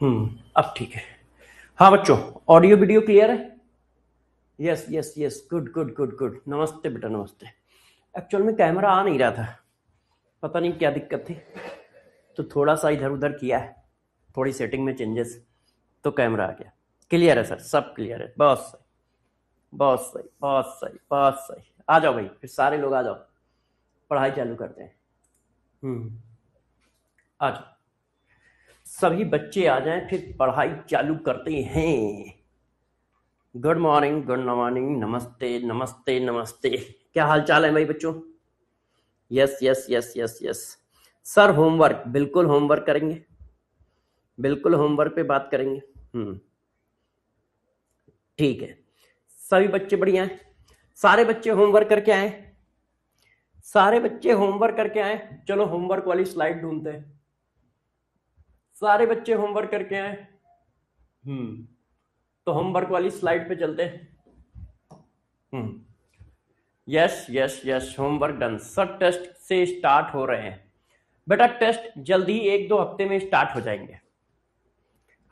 अब ठीक है। हाँ बच्चों, ऑडियो वीडियो क्लियर है? Yes yes yes, good good good good. नमस्ते बेटा, नमस्ते। एक्चुअल में कैमरा आ नहीं रहा था, पता नहीं क्या दिक्कत थी, तो थोड़ा सा इधर उधर किया है, थोड़ी सेटिंग में चेंजेस, तो कैमरा आ गया। क्लियर है सर, सब क्लियर है। बहुत सही बहुत सही बहुत सही बहुत सही। आ जाओ भाई, फिर सारे लोग आ जाओ, पढ़ाई चालू करते हैं। आ जाओ, सभी बच्चे आ जाएं, फिर पढ़ाई चालू करते हैं। गुड मॉर्निंग, गुड मॉर्निंग, नमस्ते नमस्ते नमस्ते। क्या हाल चाल है भाई बच्चों? Yes yes yes yes yes sir, homework बिल्कुल होमवर्क करेंगे, बिल्कुल होमवर्क पे बात करेंगे। ठीक है, सभी बच्चे बढ़िया हैं? सारे बच्चे होमवर्क करके आए? सारे बच्चे होमवर्क करके आए? चलो होमवर्क वाली स्लाइड ढूंढते हैं। सारे बच्चे होमवर्क करके आए? तो होमवर्क वाली स्लाइड पे चलते हैं। Yes yes yes, homework done. Sir test से स्टार्ट हो रहे हैं बेटा, टेस्ट जल्दी 1-2 हफ्ते में स्टार्ट हो जाएंगे,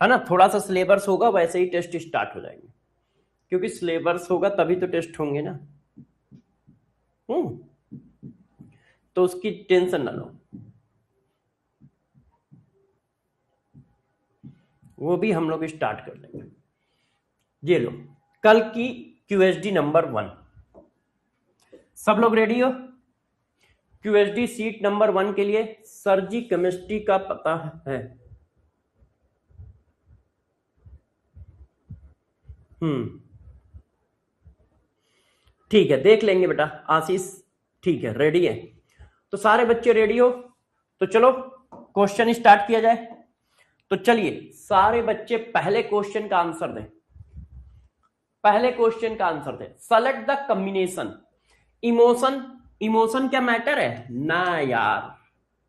है ना। थोड़ा सा सिलेबस होगा, वैसे ही टेस्ट स्टार्ट हो जाएंगे, क्योंकि सिलेबस होगा तभी तो टेस्ट होंगे ना। तो उसकी टेंशन ना लो, वो भी हम लोग स्टार्ट कर लेंगे। ये लो, कल की QHD नंबर 1, सब लोग रेडी हो? QHD सीट नंबर 1 के लिए सर जी केमिस्ट्री का पता है? ठीक है, देख लेंगे बेटा। आशीष ठीक है, रेडी है? तो सारे बच्चे रेडी हो तो चलो क्वेश्चन स्टार्ट किया जाए। तो चलिए सारे बच्चे पहले क्वेश्चन का आंसर दें। पहले क्वेश्चन का आंसर दें। Select the combination. Emotion, emotion क्या मैटर है ना यार?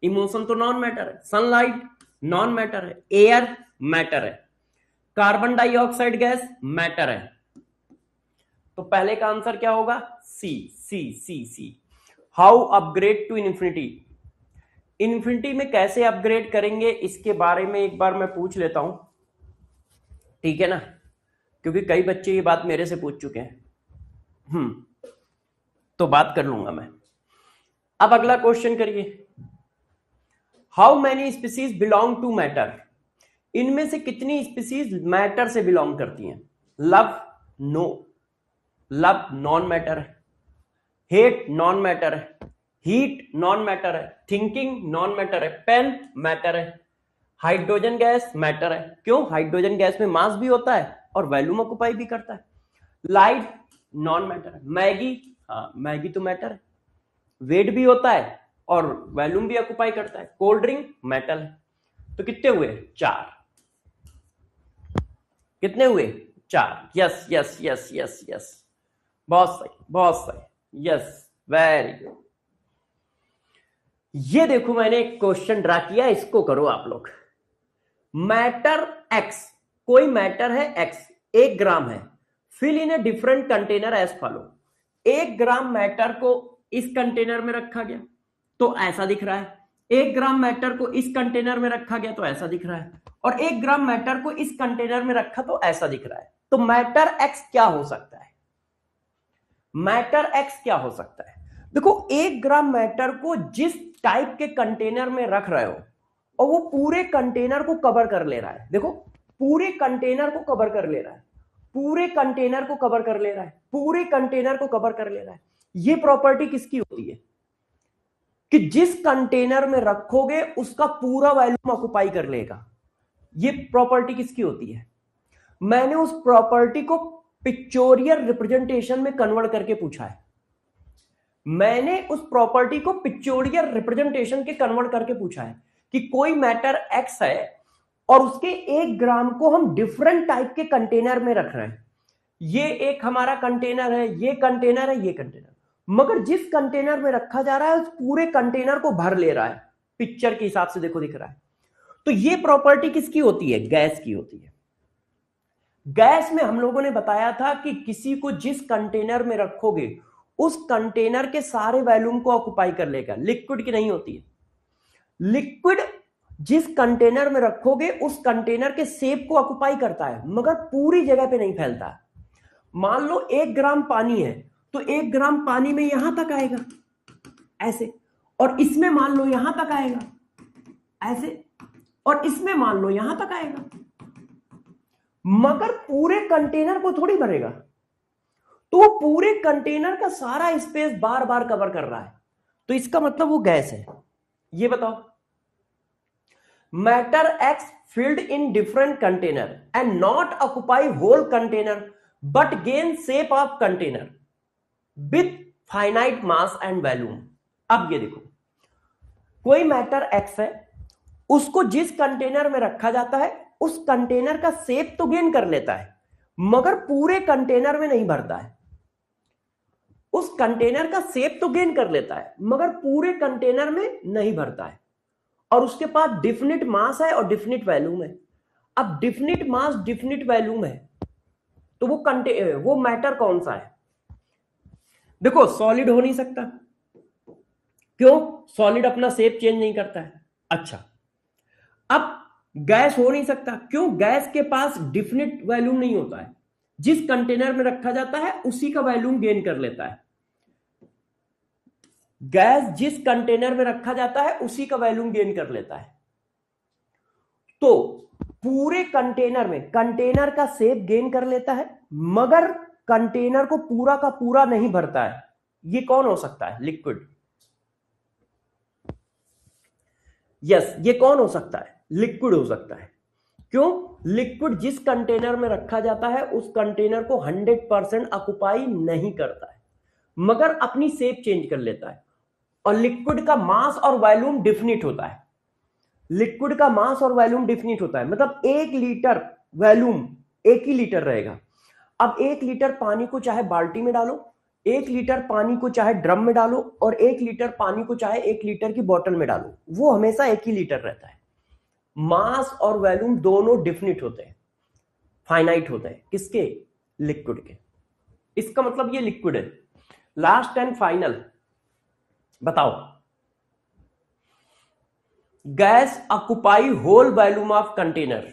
इमोशन तो नॉन मैटर है। सनलाइट नॉन मैटर है। एयर मैटर है। कार्बन डाइऑक्साइड गैस मैटर है। तो पहले का आंसर क्या होगा? C C C C. How upgrade to infinity. Infinity में कैसे अपग्रेड करेंगे, इसके बारे में एक बार मैं पूछ लेता हूं, ठीक है ना, क्योंकि कई बच्चे ये बात मेरे से पूछ चुके हैं। तो बात कर लूंगा मैं। अब अगला क्वेश्चन करिए। How many species belong to matter. इनमें से कितनी स्पीसीज मैटर से बिलोंग करती हैं? Love no, love non matter है। हेट नॉन मैटर है। हीट नॉन मैटर है। थिंकिंग नॉन मैटर है। पेन मैटर है। हाइड्रोजन गैस मैटर है। क्यों? हाइड्रोजन गैस में मास भी होता है और वॉल्यूम ऑक्युपाई भी करता है। लाइट नॉन मैटर है। मैगी, हाँ मैगी तो मैटर है, वेट भी होता है और वॉल्यूम भी ऑक्युपाई करता है। कोल्ड ड्रिंक मेटल है। तो कितने हुए? 4। कितने हुए? 4। Yes yes yes yes yes, बहुत सही बहुत सही। Yes, very good. ये देखो मैंने एक क्वेश्चन ड्रा किया, इसको करो आप लोग। मैटर एक्स, कोई मैटर है एक्स, 1 ग्राम है, fill in a different container as follow. 1 gram matter को इस कंटेनर में रखा गया तो ऐसा दिख रहा है। 1 ग्राम मैटर को इस कंटेनर में रखा गया तो ऐसा दिख रहा है, और 1 ग्राम मैटर को इस कंटेनर में रखा तो ऐसा दिख रहा है। तो मैटर एक्स क्या हो सकता है? मैटर एक्स क्या हो सकता है? देखो, 1 ग्राम मैटर को जिस टाइप के कंटेनर में रख रहे हो और वो पूरे कंटेनर को कवर कर ले रहा है, देखो पूरे कंटेनर को कवर कर ले रहा है, पूरे कंटेनर को कवर कर ले रहा है, पूरे कंटेनर को कवर कर ले रहा है। ये प्रॉपर्टी किसकी होती है? कि जिस कंटेनर में रखोगे उसका पूरा वॉल्यूम ऑक्युपाई कर लेगा। ये प्रॉपर्टी किसकी होती है? मैंने उस प्रॉपर्टी को पिक्चोरियल रिप्रेजेंटेशन में कन्वर्ट करके पूछा है। मैंने उस प्रॉपर्टी को पिक्चोरियल रिप्रेजेंटेशन के कन्वर्ट करके पूछा है कि कोई मैटर एक्स है और उसके 1 ग्राम को हम डिफरेंट टाइप के कंटेनर में रख रहे हैं। ये एक हमारा कंटेनर है, ये कंटेनर है, ये कंटेनर, मगर जिस कंटेनर में रखा जा रहा है उस पूरे कंटेनर को भर ले रहा है। पिक्चर के हिसाब से देखो दिख रहा है। तो ये प्रॉपर्टी किसकी होती है? गैस की होती है। गैस में हम लोगों ने बताया था कि किसी को जिस कंटेनर में रखोगे उस कंटेनर के सारे वॉल्यूम को ऑक्युपाई कर लेगा। लिक्विड की नहीं होती है। लिक्विड जिस कंटेनर में रखोगे उस कंटेनर के शेप को ऑक्युपाई करता है, मगर पूरी जगह पे नहीं फैलता है। मान लो 1 ग्राम पानी है, तो 1 ग्राम पानी में यहां तक आएगा ऐसे, और इसमें मान लो यहां तक आएगा ऐसे, और इसमें मान लो यहां तक आएगा, मगर पूरे कंटेनर को थोड़ी भरेगा। तो वो पूरे कंटेनर का सारा स्पेस बार बार कवर कर रहा है, तो इसका मतलब वो गैस है। ये बताओ, matter x filled in different container and not occupy whole container but gain shape of container with finite mass and volume। अब ये देखो, कोई मैटर एक्स है, उसको जिस कंटेनर में रखा जाता है उस कंटेनर का शेप तो गेन कर लेता है, मगर पूरे कंटेनर में नहीं भरता है। उस कंटेनर का शेप तो गेन कर लेता है, मगर पूरे कंटेनर में नहीं भरता है, और उसके पास डिफिनिट मास है और डिफिनिट वैल्यूम है। अब डिफिनिट मास डिफिनिट वैल्यूम है, तो वो मैटर कौन सा है? देखो, सॉलिड हो नहीं सकता। क्यों? सॉलिड अपना शेप चेंज नहीं करता है। अच्छा, अब गैस हो नहीं सकता। क्यों? गैस के पास डिफिनिट वैल्यूम नहीं होता है, जिस कंटेनर में रखा जाता है उसी का वैल्यूम गेन कर लेता है। गैस जिस कंटेनर में रखा जाता है उसी का वैल्यूम गेन कर लेता है। तो पूरे कंटेनर में कंटेनर का शेप गेन कर लेता है, मगर कंटेनर को पूरा का पूरा नहीं भरता है। ये कौन हो सकता है? लिक्विड। यस, ये कौन हो सकता है? लिक्विड हो सकता है। क्यों? लिक्विड जिस कंटेनर में रखा जाता है उस कंटेनर को 100% ऑक्युपाई नहीं करता है, मगर अपनी शेप चेंज कर लेता है। और लिक्विड का मास और वॉल्यूम डिफिनिट होता है। लिक्विड का मास और वॉल्यूम डिफिनिट होता है, मतलब 1 लीटर वॉल्यूम 1 ही लीटर रहेगा। अब 1 लीटर पानी को चाहे बाल्टी में डालो, 1 लीटर पानी को चाहे ड्रम में डालो, और 1 लीटर पानी को चाहे 1 लीटर की बोतल में डालो, वो हमेशा 1 ही लीटर रहता है। मास और वॉल्यूम दोनों डिफिनिट होते हैं, फाइनाइट होते हैं। किसके? लिक्विड के। इसका मतलब ये लिक्विड है। लास्ट एंड फाइनल बताओ, gas occupy whole volume of container.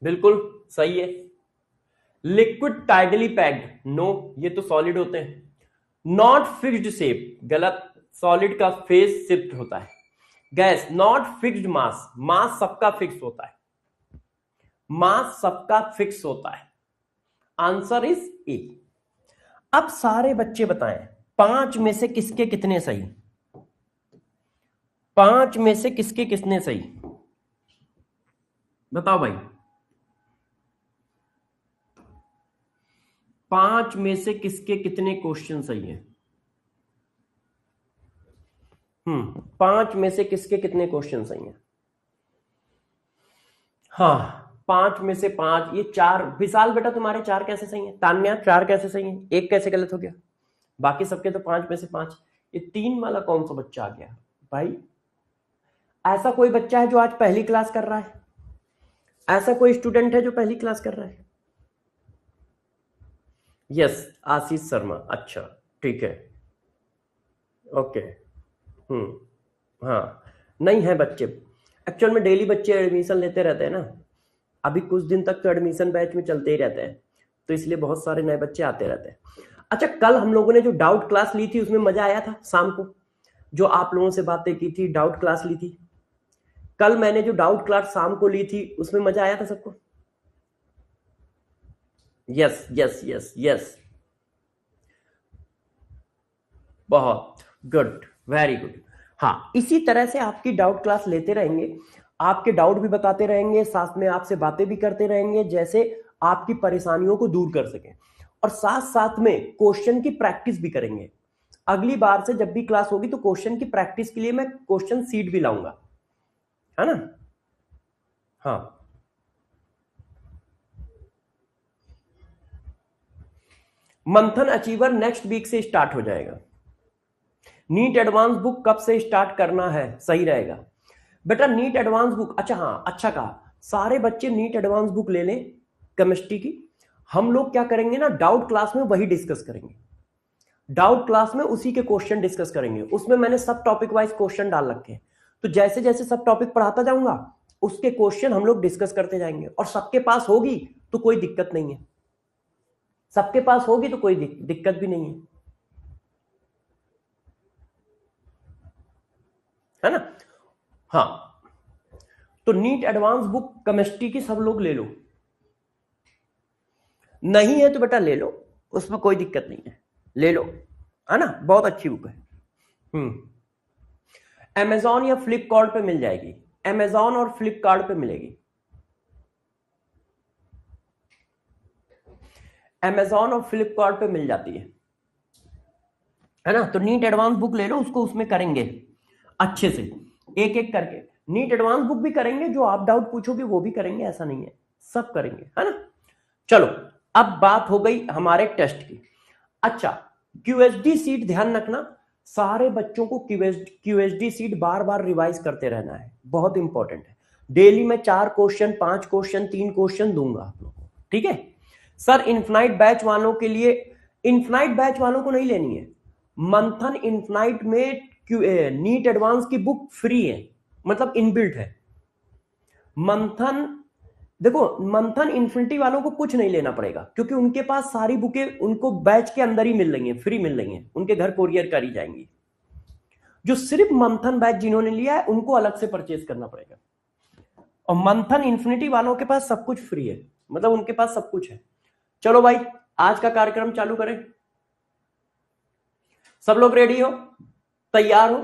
बिल्कुल सही है। लिक्विड टाइडली पैक्ड, नो, ये तो सॉलिड होते हैं। नॉट फिक्स्ड शेप, गलत, सॉलिड का फेस शिफ्ट होता है। गैस नॉट फिक्स्ड मास, मास सबका फिक्स होता है, मास सबका फिक्स होता है। Answer is a. अब सारे बच्चे बताएं 5 में से किसके कितने सही? 5 में से किसके कितने सही? बताओ भाई, 5 में से किसके कितने क्वेश्चन सही हैं? 5 में से किसके कितने क्वेश्चन सही हैं? हाँ, 5 में से 5, ये 4। विशाल बेटा तुम्हारे 4 कैसे सही हैं? तान्या 4 कैसे सही हैं? 1 कैसे गलत हो गया? बाकी सबके तो 5 में से 5। ये 3 वाला कौन सा बच्चा आ गया भाई? ऐसा कोई बच्चा है जो आज पहली क्लास कर रहा है? ऐसा कोई स्टूडेंट है जो पहली क्लास कर रहा है? यस, आशीष शर्मा। अच्छा, ठीक है, ओके। हाँ, नहीं है बच्चे। एक्चुअल में डेली बच्चे एडमिशन लेते रहते हैं ना, अभी कुछ दिन तक तो एडमिशन बैच में चलते ही रहते हैं, तो इसलिए बहुत सारे नए बच्चे आते रहते हैं। अच्छा, कल हम लोगों ने जो डाउट क्लास ली थी उसमें मजा आया था? शाम को जो आप लोगों से बातें की थी, डाउट क्लास ली थी कल, मैंने जो डाउट क्लास शाम को ली थी उसमें मजा आया था सबको? यस यस यस यस, बहुत गुड, वेरी गुड। हाँ, इसी तरह से आपकी डाउट क्लास लेते रहेंगे, आपके डाउट भी बताते रहेंगे, साथ में आपसे बातें भी करते रहेंगे, जैसे आपकी परेशानियों को दूर कर सकें, और साथ साथ में क्वेश्चन की प्रैक्टिस भी करेंगे। अगली बार से जब भी क्लास होगी तो क्वेश्चन की प्रैक्टिस के लिए मैं क्वेश्चन सीट भी लाऊंगा, है ना? हाँ, मंथन अचीवर नेक्स्ट वीक से स्टार्ट हो जाएगा। नीट एडवांस बुक कब से स्टार्ट करना है सही रहेगा बेटा? नीट एडवांस बुक, अच्छा हाँ, अच्छा कहा, सारे बच्चे नीट एडवांस बुक ले लें केमिस्ट्री की। हम लोग क्या करेंगे ना, डाउट क्लास में वही डिस्कस करेंगे, डाउट क्लास में उसी के क्वेश्चन डिस्कस करेंगे। उसमें मैंने सब टॉपिक वाइज क्वेश्चन डाल रखे हैं, तो जैसे जैसे सब टॉपिक पढ़ाता जाऊंगा उसके क्वेश्चन हम लोग डिस्कस करते जाएंगे, और सबके पास होगी तो कोई दिक्कत नहीं है, सबके पास होगी तो कोई दिक्कत भी नहीं है ना। हाँ, तो नीट एडवांस बुक केमिस्ट्री की सब लोग ले लो, नहीं है तो बेटा ले लो, उसमें कोई दिक्कत नहीं है, ले लो, है ना, बहुत अच्छी बुक है। अमेजॉन या फ्लिपकार्ट पे मिल जाएगी, अमेजॉन और फ्लिपकार्ट पे मिलेगी, अमेजॉन और फ्लिपकार्ट पे मिल जाती है ना। तो नीट एडवांस बुक ले लो, उसको उसमें करेंगे अच्छे से, एक एक करके नीट एडवांस बुक भी करेंगे, जो आप डाउट पूछोगे वो भी करेंगे, ऐसा नहीं है, सब करेंगे, है ना। चलो, अब बात हो गई हमारे टेस्ट की। अच्छा, क्यूएसडी सीट ध्यान रखना, सारे बच्चों को क्यूएसडी सीट बार बार रिवाइज करते रहना है, बहुत इंपॉर्टेंट है। डेली में 4 क्वेश्चन, 5 क्वेश्चन, 3 क्वेश्चन दूंगा आप लोगों को, ठीक है। सर इन्फिनाइट बैच वालों के लिए, इन्फिनाइट बैच वालों को नहीं लेनी है, मंथन इन्फिनाइट में नीट एडवांस की बुक फ्री है, मतलब इनबिल्ट है। मंथन, देखो मंथन इन्फिनिटी वालों को कुछ नहीं लेना पड़ेगा, क्योंकि उनके पास सारी बुकें उनको बैच के अंदर ही मिल रही हैं, फ्री मिल रही हैं, उनके घर कोरियर करी जाएंगी। जो सिर्फ मंथन बैच जिन्होंने लिया है उनको अलग से परचेज करना पड़ेगा, और मंथन इन्फिनिटी वालों के पास सब कुछ फ्री है, मतलब उनके पास सब कुछ है। चलो भाई, आज का कार्यक्रम चालू करें, सब लोग रेडी हो, तैयार हो,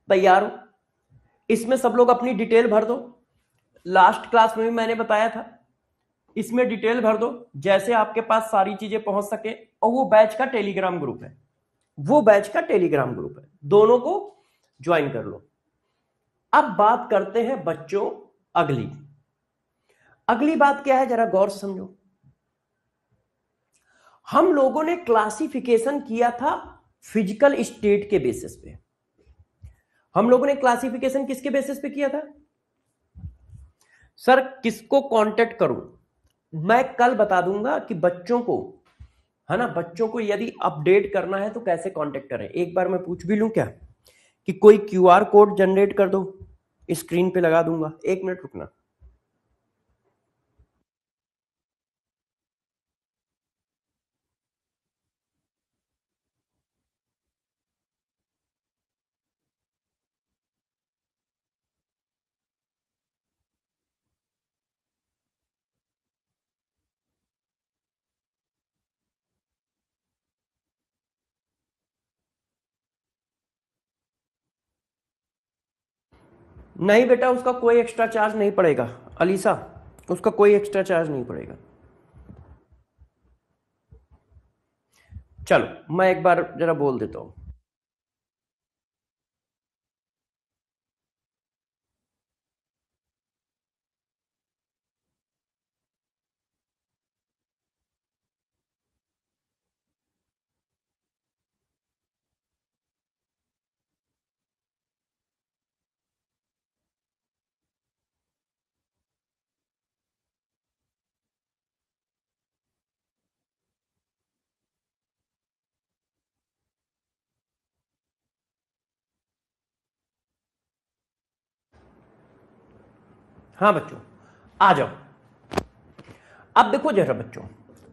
तैयार हो। इसमें सब लोग अपनी डिटेल भर दो, लास्ट क्लास में भी मैंने बताया था, इसमें डिटेल भर दो जैसे आपके पास सारी चीजें पहुंच सके। और वो बैच का टेलीग्राम ग्रुप है, वो बैच का टेलीग्राम ग्रुप है, दोनों को ज्वाइन कर लो। अब बात करते हैं बच्चों, अगली अगली बात क्या है, जरा गौर से समझो। हम लोगों ने क्लासिफिकेशन किया था फिजिकल स्टेट के बेसिस पे, हम लोगों ने क्लासिफिकेशन किसके बेसिस पे किया था। सर किसको कांटेक्ट करूं, मैं कल बता दूंगा कि बच्चों को, है ना, बच्चों को यदि अपडेट करना है तो कैसे कांटेक्ट करें। एक बार मैं पूछ भी लूं क्या कि कोई क्यूआर कोड जनरेट कर दो, स्क्रीन पे लगा दूंगा, 1 मिनट रुकना। नहीं बेटा, उसका कोई एक्स्ट्रा चार्ज नहीं पड़ेगा, अलीसा, उसका कोई एक्स्ट्रा चार्ज नहीं पड़ेगा। चलो मैं एक बार जरा बोल देता हूं। हाँ बच्चों, आ जाओ। अब देखो जरा बच्चों,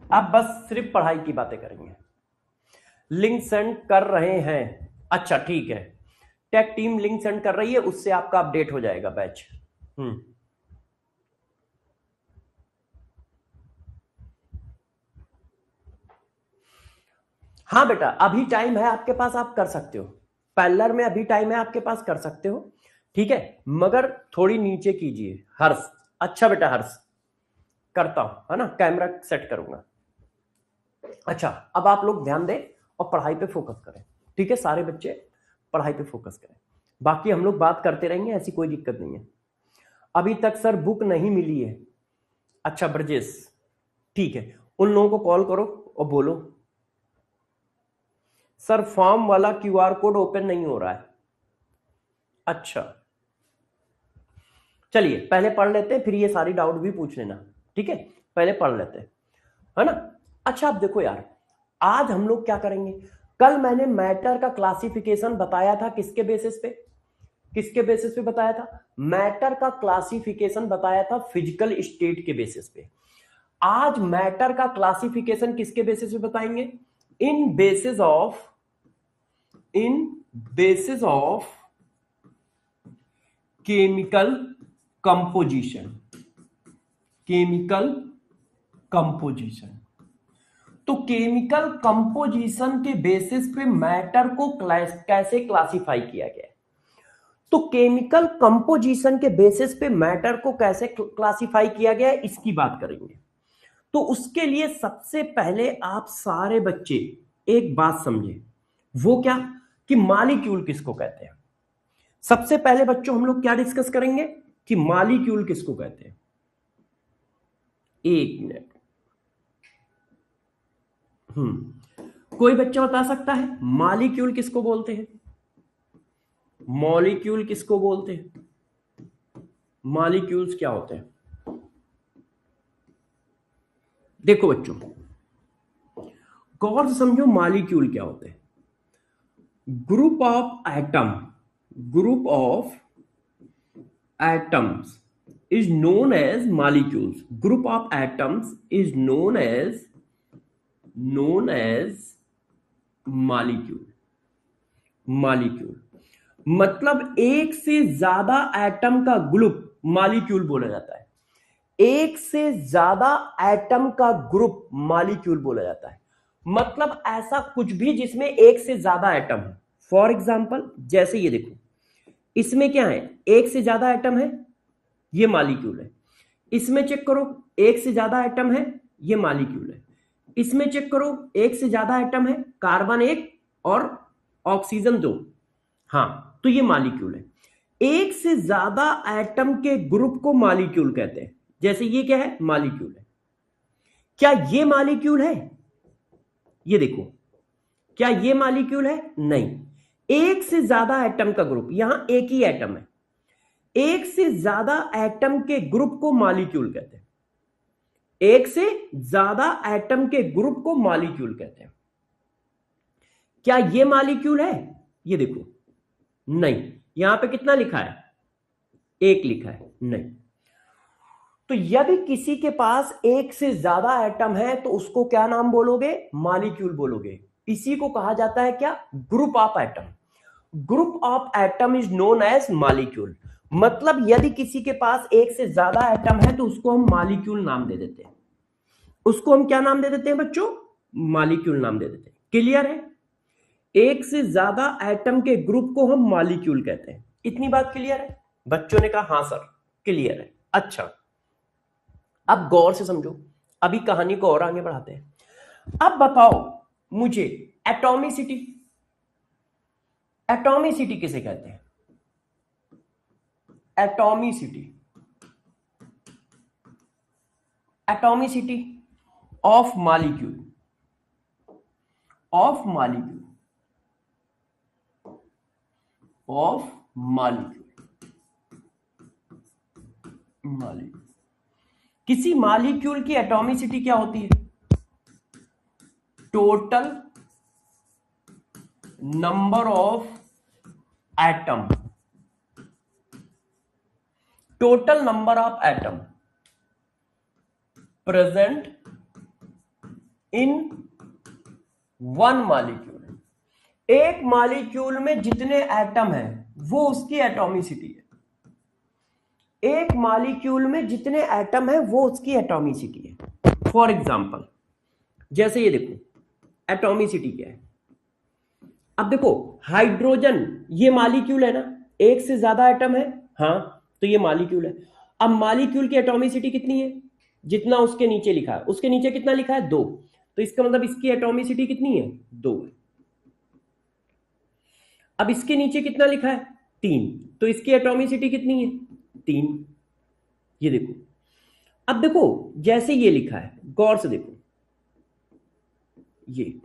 अब बस सिर्फ पढ़ाई की बातें करेंगे। लिंक सेंड कर रहे हैं, अच्छा ठीक है, टेक टीम लिंक सेंड कर रही है, उससे आपका अपडेट हो जाएगा बैच। हाँ बेटा, अभी टाइम है आपके पास, आप कर सकते हो, पैरेलल में अभी टाइम है आपके पास, कर सकते हो, ठीक है, मगर थोड़ी नीचे कीजिए हर्ष। अच्छा बेटा हर्ष, करता हूं, है ना, कैमरा सेट करूंगा। अच्छा, अब आप लोग ध्यान दें और पढ़ाई पे फोकस करें, ठीक है, सारे बच्चे पढ़ाई पे फोकस करें, बाकी हम लोग बात करते रहेंगे, ऐसी कोई दिक्कत नहीं है। अभी तक सर बुक नहीं मिली है, अच्छा ब्रजेश, ठीक है, उन लोगों को कॉल करो और बोलो सर फॉर्म वाला क्यूआर कोड ओपन नहीं हो रहा है। अच्छा चलिए पहले पढ़ लेते हैं, फिर ये सारी डाउट भी पूछ लेना, ठीक है, पहले पढ़ लेते हैं, है ना। अच्छा अब देखो यार, आज हम लोग क्या करेंगे, कल मैंने मैटर का क्लासिफिकेशन बताया था किसके बेसिस पे, किसके बेसिस पे बताया था? मैटर का क्लासिफिकेशन बताया था फिजिकल स्टेट के बेसिस पे। आज मैटर का क्लासिफिकेशन किसके बेसिस पे बताएंगे? इन बेसिस ऑफ केमिकल कंपोजिशन। तो केमिकल कंपोजिशन के बेसिस पे मैटर को कैसे क्लासिफाई किया गया है? तो केमिकल कंपोजिशन के बेसिस पे मैटर को कैसे क्लासिफाई किया गया है, इसकी बात करेंगे। तो उसके लिए सबसे पहले आप सारे बच्चे एक बात समझे, वो क्या कि मॉलिक्यूल किसको कहते हैं। सबसे पहले बच्चों हम लोग क्या डिस्कस करेंगे कि मॉलिक्यूल किसको कहते हैं। एक मिनट, कोई बच्चा बता सकता है मॉलिक्यूल किसको बोलते हैं? मॉलिक्यूल किसको बोलते हैं? मॉलिक्यूल्स क्या होते हैं? देखो बच्चों, गौर से समझो, मॉलिक्यूल क्या होते हैं? Group of atoms is known as molecules. Group of atoms is known as molecule. मतलब एक से ज्यादा एटम का ग्रुप मॉलिक्यूल बोला जाता है। एक से ज्यादा एटम का ग्रुप मॉलिक्यूल बोला जाता है। मतलब ऐसा कुछ भी जिसमें एक से ज्यादा एटम है। फॉर एग्जाम्पल जैसे ये देखो, इसमें क्या है, एक से ज्यादा एटम है, ये मॉलिक्यूल है। इसमें चेक करो, एक से ज्यादा एटम है, ये मॉलिक्यूल है। इसमें चेक करो, एक से ज्यादा एटम है, कार्बन एक और ऑक्सीजन दो, हाँ, तो ये मॉलिक्यूल है। एक से ज्यादा एटम के ग्रुप को मॉलिक्यूल कहते हैं। जैसे ये क्या है, मॉलिक्यूल है। क्या ये मॉलिक्यूल है? ये देखो, क्या ये मॉलिक्यूल है? नहीं। एक से ज्यादा एटम का ग्रुप, यहां एक ही एटम है, एक से ज्यादा एटम के ग्रुप को मॉलिक्यूल कहते हैं। एक से ज्यादा एटम के ग्रुप को मॉलिक्यूल कहते हैं। क्या ये मॉलिक्यूल है? ये देखो, नहीं। यहां पे कितना लिखा है? एक लिखा है, नहीं। तो यदि किसी के पास एक से ज्यादा एटम है तो उसको क्या नाम बोलोगे? मॉलिक्यूल बोलोगे। इसी को कहा जाता है क्या? Group of atom. Group of atom is known as molecule. मतलब यदि किसी के पास एक से ज्यादा एटम है तो उसको हम मॉलिक्यूल नाम दे देते हैं। उसको हम क्या नाम दे देते हैं बच्चों? मॉलिक्यूल नाम दे देते हैं। क्लियर है? एक से ज्यादा एटम के ग्रुप को हम मॉलिक्यूल कहते हैं। इतनी बात क्लियर है? बच्चों ने कहा हाँ सर क्लियर है। अच्छा, अब गौर से समझो, अभी कहानी को और आगे बढ़ाते हैं। अब बताओ मुझे एटॉमिसिटी किसे कहते हैं? Atomicity of molecule. किसी मॉलिक्यूल की एटॉमिसिटी क्या होती है? Total number of atom. Total number of atom present in one molecule. एक मॉलिक्यूल में जितने एटम है वो उसकी एटॉमिसिटी है। एक मॉलिक्यूल में जितने एटम है वो उसकी एटॉमिसिटी है। फॉर एग्जांपल जैसे ये देखो, एटॉमिसिटी क्या है? अब देखो, हाइड्रोजन ये मॉलिक्यूल है ना, एक से ज्यादा एटम है, हाँ, तो ये मॉलिक्यूल है। अब मॉलिक्यूल की एटॉमिसिटी कितनी है? जितना उसके नीचे लिखा है, उसके नीचे कितना लिखा है? 2। तो इसका मतलब इसकी एटॉमिसिटी कितनी है? 2 है। अब इसके नीचे कितना लिखा है? 3। तो इसकी एटॉमिसिटी कितनी है? 3। ये देखो, अब देखो जैसे ये लिखा है, गौर से देखो ये।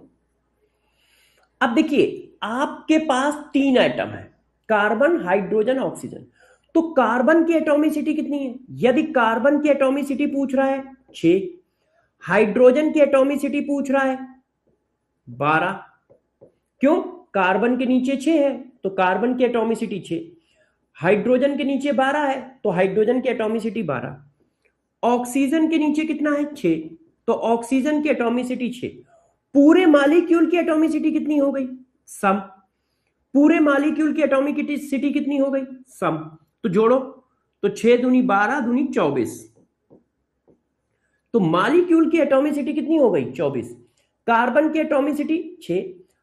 अब देखिए आपके पास 3 एटम है, कार्बन, हाइड्रोजन, ऑक्सीजन। तो कार्बन की एटॉमिसिटी कितनी है? यदि कार्बन की एटॉमिसिटी पूछ रहा है 6, हाइड्रोजन की एटॉमिसिटी पूछ रहा है 12। क्यों? कार्बन के नीचे 6 है तो कार्बन की एटॉमिसिटी 6। हाइड्रोजन के नीचे 12 है तो हाइड्रोजन की एटॉमिसिटी 12, ऑक्सीजन के नीचे कितना है 6, तो ऑक्सीजन की एटॉमिसिटी 6। पूरे मालिक्यूल की एटॉमिसिटी कितनी हो गई सम, पूरे मालिक्यूल की एटॉमिसिटी कितनी हो गई सम, तो जोड़ो, तो 6 दूनी 12 दूनी 24, तो मालिक्यूल की एटॉमिसिटी कितनी हो गई 24, कार्बन की एटॉमिसिटी 6,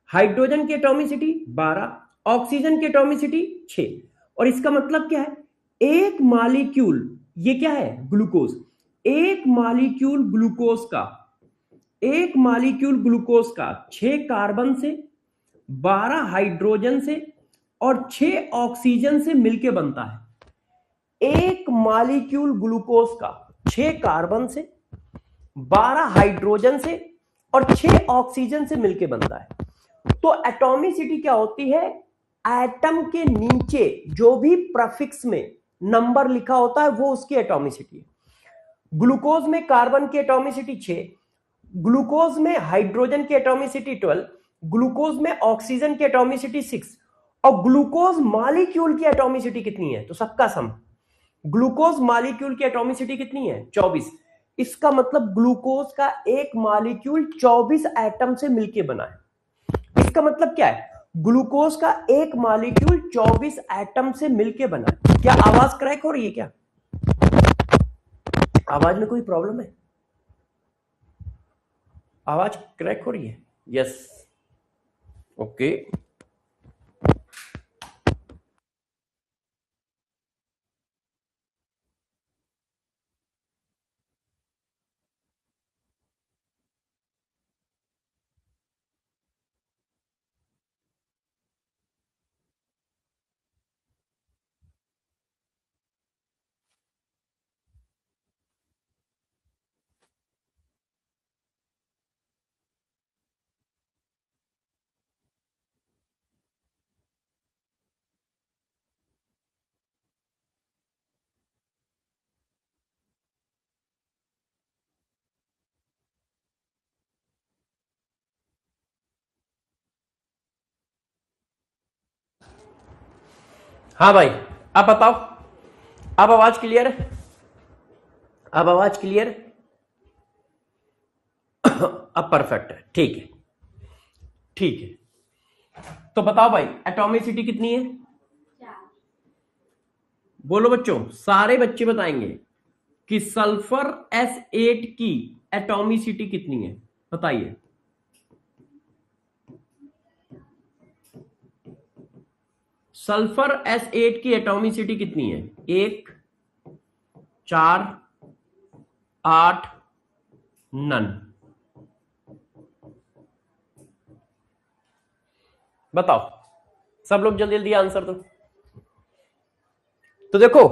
हाइड्रोजन की एटॉमिसिटी 12, ऑक्सीजन की एटॉमिसिटी 6। और इसका मतलब क्या है, एक मालिक्यूल, ये क्या है ग्लूकोज, एक मालिक्यूल ग्लूकोज का, एक मालिक्यूल ग्लूकोज का 6 कार्बन से, 12 हाइड्रोजन से और 6 ऑक्सीजन से मिलके बनता है। एक मालिक्यूल ग्लूकोज का 6 कार्बन से, 12 हाइड्रोजन से और 6 ऑक्सीजन से मिलके बनता है। तो एटॉमिसिटी क्या होती है, एटम के नीचे जो भी प्रफिक्स में नंबर लिखा होता है वो उसकी एटॉमिसिटी है। ग्लूकोज में कार्बन की एटॉमिसिटी 6, ग्लूकोज में हाइड्रोजन की एटॉमिसिटी 12, ग्लूकोज में ऑक्सीजन की एटॉमिसिटी 6 और ग्लूकोज मॉलिक्यूल की एटॉमिसिटी कितनी है, तो सबका सम, ग्लूकोज मॉलिक्यूल की एटॉमिसिटी कितनी है 24। इसका मतलब ग्लूकोज का एक मॉलिक्यूल 24 एटम से मिलके बना है। इसका मतलब क्या है, ग्लूकोज का एक मॉलिक्यूल 24 एटम से मिलके बना है। क्या आवाज क्रैक हो रही है, क्या आवाज में कोई प्रॉब्लम है, आवाज क्रैक हो रही है, यस ओके। हाँ भाई, अब बताओ, अब आवाज क्लियर है, अब आवाज क्लियर है, अब परफेक्ट है, ठीक है ठीक है। तो बताओ भाई एटॉमिसिटी कितनी है, बोलो बच्चों, सारे बच्चे बताएंगे कि सल्फर S8 की एटॉमिसिटी कितनी है, बताइए। सल्फर S8 की एटॉमिसिटी कितनी है, 1, 4, 8, नन, बताओ सब लोग जल्दी जल्दी आंसर दो। तो देखो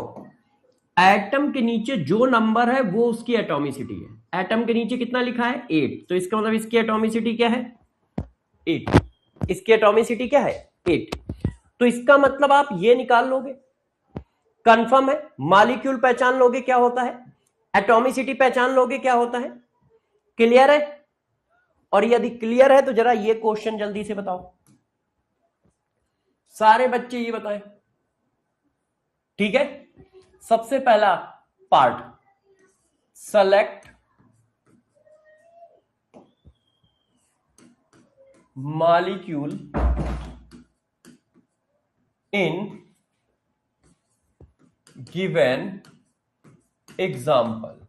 एटम के नीचे जो नंबर है वो उसकी एटॉमिसिटी है। एटम के नीचे कितना लिखा है 8, तो इसका मतलब इसकी एटॉमिसिटी क्या है 8, इसकी एटॉमिसिटी क्या है 8। तो इसका मतलब आप ये निकाल लोगे, कंफर्म है, मॉलिक्यूल पहचान लोगे क्या होता है, एटॉमिसिटी पहचान लोगे क्या होता है, क्लियर है। और यदि क्लियर है तो जरा ये क्वेश्चन जल्दी से बताओ, सारे बच्चे ये बताएं, ठीक है। सबसे पहला part, select molecule in given example.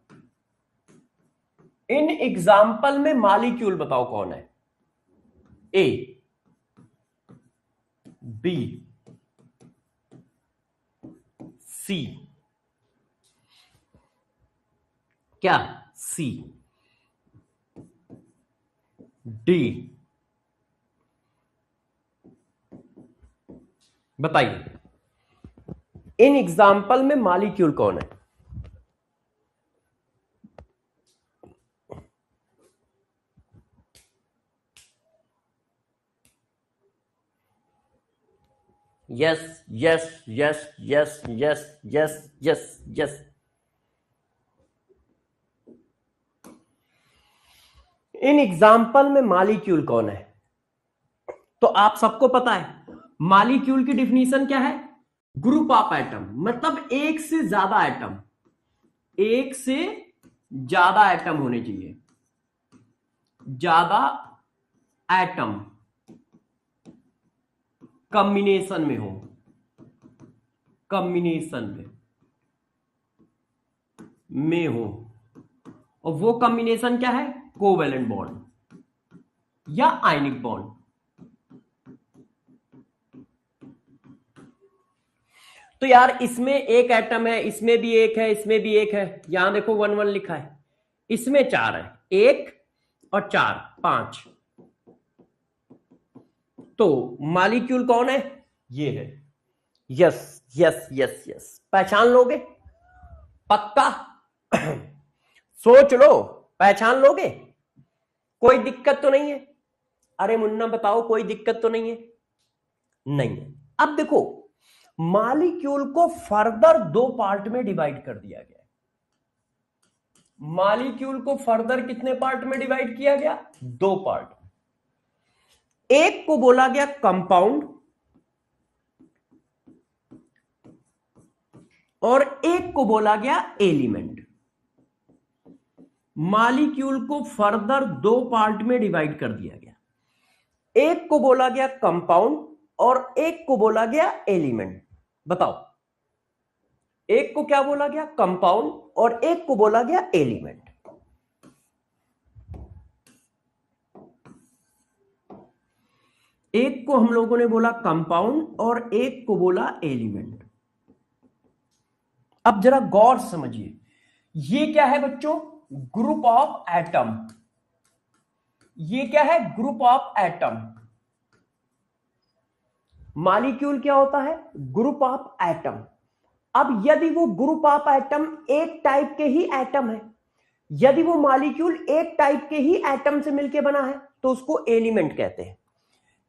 In example में मॉलिक्यूल बताओ कौन है, ए, बी, सी, क्या सी, डी, बताइए इन एग्जाम्पल में मॉलिक्यूल कौन है। Yes yes yes yes yes yes yes yes, in example में मॉलिक्यूल कौन है। तो आप सबको पता है मॉलिक्यूल की डिफिनीशन क्या है, ग्रुप ऑफ एटम मतलब एक से ज्यादा एटम, एक से ज्यादा एटम होने चाहिए, ज्यादा एटम कॉम्बिनेशन में हो, कॉम्बिनेशन में हो, और वो कॉम्बिनेशन क्या है, कोवेलेंट बॉन्ड या आयनिक बॉन्ड। तो यार इसमें एक एटम है, इसमें भी एक है, इसमें भी एक है, यहां देखो 1 1 लिखा है, इसमें 4 है, 1 और 4 5। तो मॉलिक्यूल कौन है, ये है। यस यस यस यस, पहचान लोगे पक्का? सोच लो, पहचान लोगे? कोई दिक्कत तो नहीं है? अरे मुन्ना बताओ, कोई दिक्कत तो नहीं है? नहीं है। अब देखो मॉलिक्यूल को फर्दर 2 पार्ट में डिवाइड कर दिया गया। मॉलिक्यूल को फर्दर कितने पार्ट में डिवाइड किया गया, 2 पार्ट। एक को बोला गया कंपाउंड और एक को बोला गया एलिमेंट। मॉलिक्यूल को फर्दर 2 पार्ट में डिवाइड कर दिया गया, एक को बोला गया कंपाउंड और एक को बोला गया एलिमेंट। बताओ, एक को क्या बोला गया, कंपाउंड, और एक को बोला गया एलिमेंट। एक को हम लोगों ने बोला कंपाउंड और एक को बोला एलिमेंट। अब जरा गौर समझिए, ये क्या है बच्चों, ग्रुप ऑफ एटम। ये क्या है, ग्रुप ऑफ एटम। मॉलिक्यूल क्या होता है, ग्रुप ऑफ एटम। अब यदि वो ग्रुप ऑफ एटम एक टाइप के ही एटम है, यदि वो मॉलिक्यूल एक टाइप के ही एटम से मिलकर बना है तो उसको एलिमेंट कहते हैं।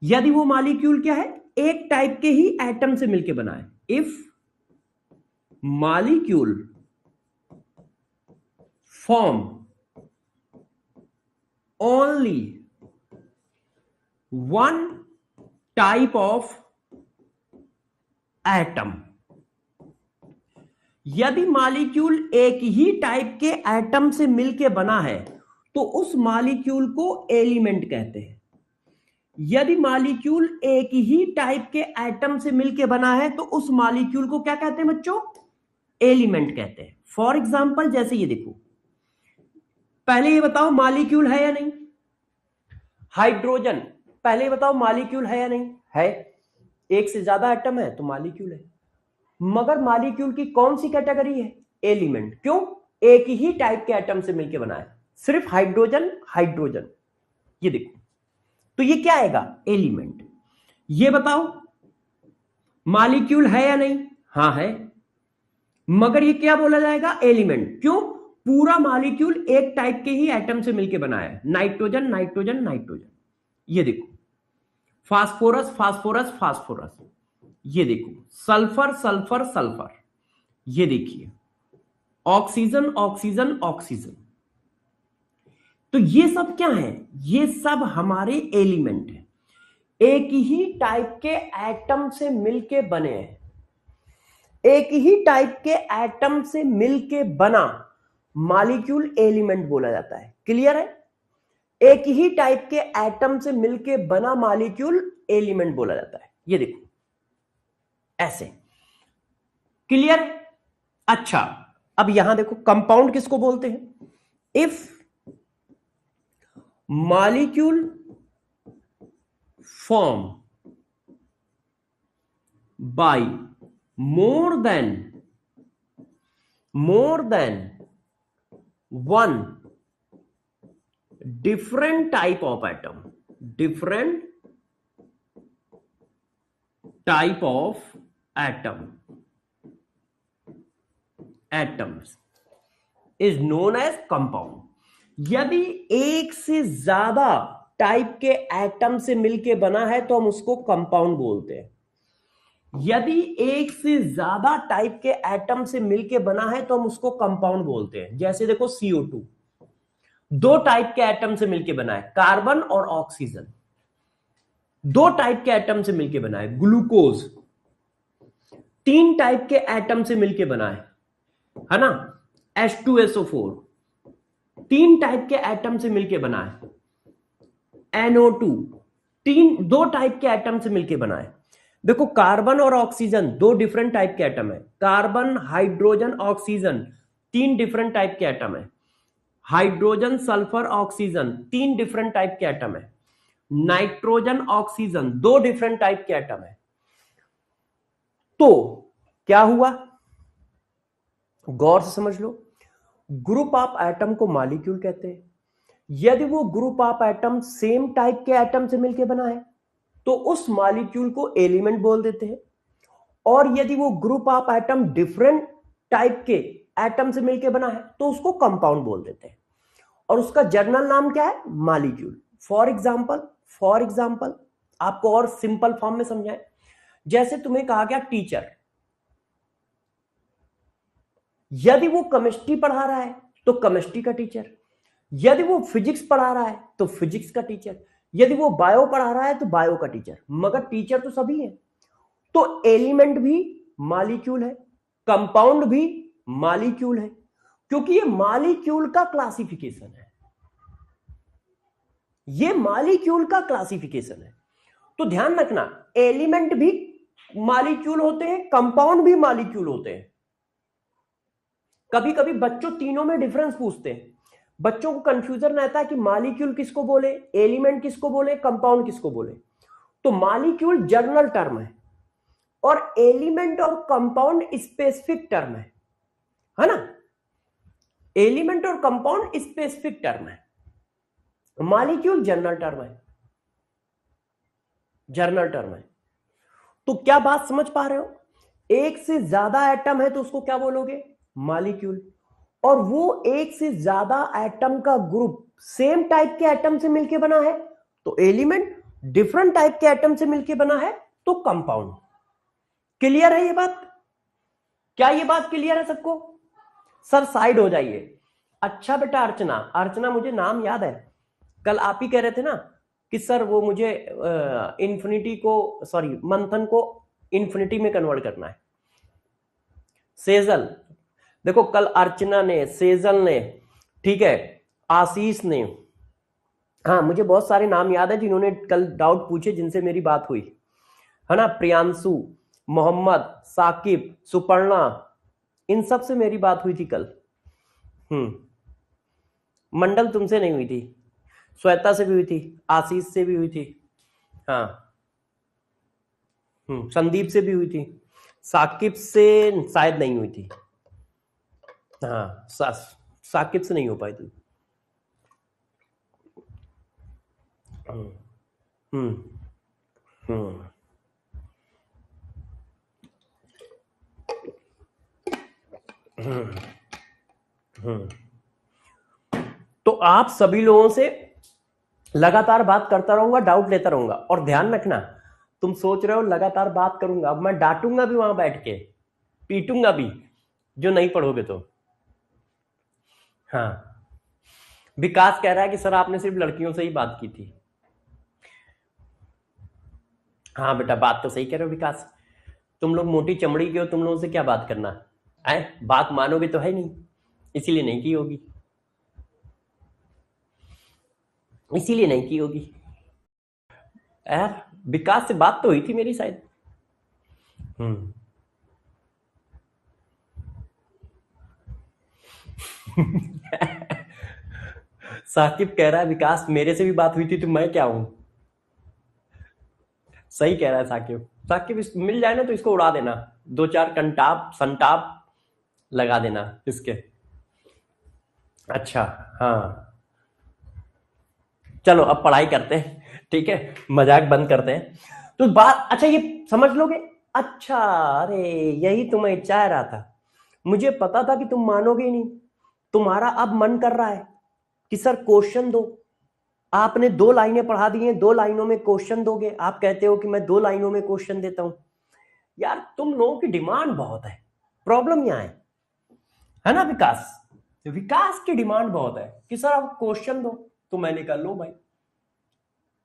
यदि वो मॉलिक्यूल क्या है, एक टाइप के ही एटम से मिलकर बना है, if molecule form only one type of atom. यदि मॉलिक्यूल एक ही टाइप के एटम से मिलकर बना है तो उस मॉलिक्यूल को एलिमेंट कहते हैं। यदि मॉलिक्यूल एक ही टाइप के एटम से मिलकर बना है तो उस मॉलिक्यूल को क्या कहते हैं बच्चों, एलिमेंट कहते हैं। फॉर एग्जांपल जैसे ये देखो, पहले ये बताओ मॉलिक्यूल है या नहीं, हाइड्रोजन, पहले बताओ मॉलिक्यूल है या नहीं है, एक से ज्यादा एटम है तो मॉलिक्यूल है। मगर मॉलिक्यूल की कौन सी कैटेगरी है, एलिमेंट। क्यों, एक ही टाइप के एटम से मिलकर बना है, सिर्फ हाइड्रोजन हाइड्रोजन। ये देखो, तो ये क्या आएगा, एलिमेंट। ये बताओ मॉलिक्यूल है या नहीं, हां है, मगर ये क्या बोला जाएगा, एलिमेंट। क्यों, पूरा मॉलिक्यूल एक टाइप के ही एटम से मिलकर बना है, नाइट्रोजन नाइट्रोजन नाइट्रोजन। ये देखो फास्फोरस फास्फोरस फास्फोरस, ये देखो सल्फर सल्फर सल्फर, ये देखिए ऑक्सीजन ऑक्सीजन ऑक्सीजन। तो ये सब क्या है, ये सब हमारे एलिमेंट है, एक ही टाइप के एटम से मिलके बने हैं। एक ही टाइप के एटम से मिलके बना मॉलिक्यूल एलिमेंट बोला जाता है। क्लियर है, एक ही टाइप के एटम से मिलके बना मॉलिक्यूल एलिमेंट बोला जाता है। ये देखो ऐसे, क्लियर। अच्छा, अब यहां देखो कंपाउंड किसको बोलते हैं, if molecule form by more than one different type of atom, different type of atoms is known as compound। यदि एक से ज्यादा टाइप के एटम से मिलके बना है तो हम उसको कंपाउंड बोलते हैं। यदि एक से ज्यादा टाइप के एटम से मिलके बना है तो हम उसको कंपाउंड बोलते हैं। जैसे देखो CO2 दो टाइप के एटम से मिलकर बना है, कार्बन और ऑक्सीजन, दो टाइप के एटम से मिलकर बना है। ग्लूकोज तीन टाइप के एटम से मिलके बना है ना, H2SO4 तीन टाइप के एटम से मिलके बना है, NO2 दो टाइप के एटम से मिलके बना है। देखो कार्बन और ऑक्सीजन दो डिफरेंट टाइप के एटम है, कार्बन हाइड्रोजन ऑक्सीजन तीन डिफरेंट टाइप के एटम है, हाइड्रोजन सल्फर ऑक्सीजन तीन डिफरेंट टाइप के एटम है, नाइट्रोजन ऑक्सीजन दो डिफरेंट टाइप के एटम है। तो क्या हुआ, गौर से समझ लो, ग्रुप ऑफ एटम को मॉलिक्यूल कहते हैं। यदि वो group of atom same type के एटम से मिलकर बना है तो उस मॉलिक्यूल को एलिमेंट बोल देते हैं, और यदि वो group of atom different type के एटम से मिलकर बना है तो उसको कंपाउंड बोल देते हैं, और उसका जर्नल नाम क्या है, मॉलिक्यूल। फॉर एग्जाम्पल आपको और सिंपल फॉर्म में समझाएं, जैसे तुम्हें कहा गया टीचर, यदि वो केमिस्ट्री पढ़ा रहा है तो केमिस्ट्री का टीचर, यदि वो फिजिक्स पढ़ा रहा है तो फिजिक्स का टीचर, यदि वो बायो पढ़ा रहा है तो बायो का टीचर, मगर टीचर तो सभी है। तो एलिमेंट भी मॉलिक्यूल है, कंपाउंड भी मॉलिक्यूल है, क्योंकि ये मॉलिक्यूल का क्लासिफिकेशन है, ये मॉलिक्यूल का क्लासिफिकेशन है। तो ध्यान रखना, एलिमेंट भी मॉलिक्यूल होते हैं, कंपाउंड भी मॉलिक्यूल होते हैं। कभी कभी बच्चों तीनों में डिफरेंस पूछते हैं, बच्चों को कंफ्यूजन रहता है कि मॉलिक्यूल किसको बोले, एलिमेंट किसको बोले, कंपाउंड किसको बोले। तो मॉलिक्यूल जनरल टर्म है और एलिमेंट और कंपाउंड स्पेसिफिक टर्म है ना, एलिमेंट और कंपाउंड स्पेसिफिक टर्म है, मॉलिक्यूल जनरल टर्म है, जनरल टर्म है। तो क्या बात समझ पा रहे हो, एक से ज्यादा एटम है तो उसको क्या बोलोगे, मॉलिक्यूल, और वो एक से ज्यादा एटम का ग्रुप सेम टाइप के एटम से मिलके बना है तो एलिमेंट, डिफरेंट टाइप के एटम से मिलके बना है तो कंपाउंड। क्लियर है ये बात, क्या ये बात क्लियर है सबको? सर साइड हो जाइए। अच्छा बेटा अर्चना मुझे नाम याद है, कल आप ही कह रहे थे ना कि सर वो मुझे इंफिनिटी को, सॉरी मंथन को इंफिनिटी में कन्वर्ट करना है। सेजल, देखो कल अर्चना ने, सेजल ने, ठीक है, आशीष ने, हाँ मुझे बहुत सारे नाम याद है जिन्होंने कल डाउट पूछे जिनसे मेरी बात हुई है ना, प्रियांशु, मोहम्मद, साकिब, सुपर्णा, इन सब से मेरी बात हुई थी कल। मंडल तुमसे नहीं हुई थी, श्वेता से भी हुई थी, आशीष से भी हुई थी, हाँ संदीप से भी हुई थी, साकिब से शायद नहीं हुई थी, हाँ साकिब से नहीं हो पाई थी। तो आप सभी लोगों से लगातार बात करता रहूंगा, डाउट लेता रहूंगा, और ध्यान रखना तुम सोच रहे हो लगातार बात करूंगा, अब मैं डांटूंगा भी वहां बैठ के, पीटूंगा भी जो नहीं पढ़ोगे तो। हाँ विकास कह रहा है कि सर आपने सिर्फ लड़कियों से ही बात की थी। हाँ बेटा बात तो सही कह रहे हो विकास, तुम लोग मोटी चमड़ी के हो, तुम लोगों से क्या बात करना है, बात मानोगे तो है नहीं, इसीलिए नहीं की होगी, इसीलिए नहीं की होगी। यार विकास से बात तो हुई थी मेरी शायद। साकिब कह रहा है विकास मेरे से भी बात हुई थी तो मैं क्या हूं, सही कह रहा है साकिब। साकिब मिल जाए ना तो इसको उड़ा देना, दो चार कंटाप संटाप लगा देना इसके। अच्छा हाँ चलो अब पढ़ाई करते हैं, ठीक है, मजाक बंद करते हैं। तो बात, अच्छा ये समझ लोगे, अच्छा अरे यही तो मैं चाह रहा था, मुझे पता था कि तुम मानोगे ही नहीं। तुम्हारा अब मन कर रहा है कि सर क्वेश्चन दो, आपने 2 लाइनें पढ़ा दी हैं, 2 लाइनों में क्वेश्चन दोगे, आप कहते हो कि मैं 2 लाइनों में क्वेश्चन देता हूं। यार तुम लोगों की डिमांड बहुत है, प्रॉब्लम यहां है ना विकास, विकास की डिमांड बहुत है कि सर आप क्वेश्चन दो, तो मैंने कहा लो भाई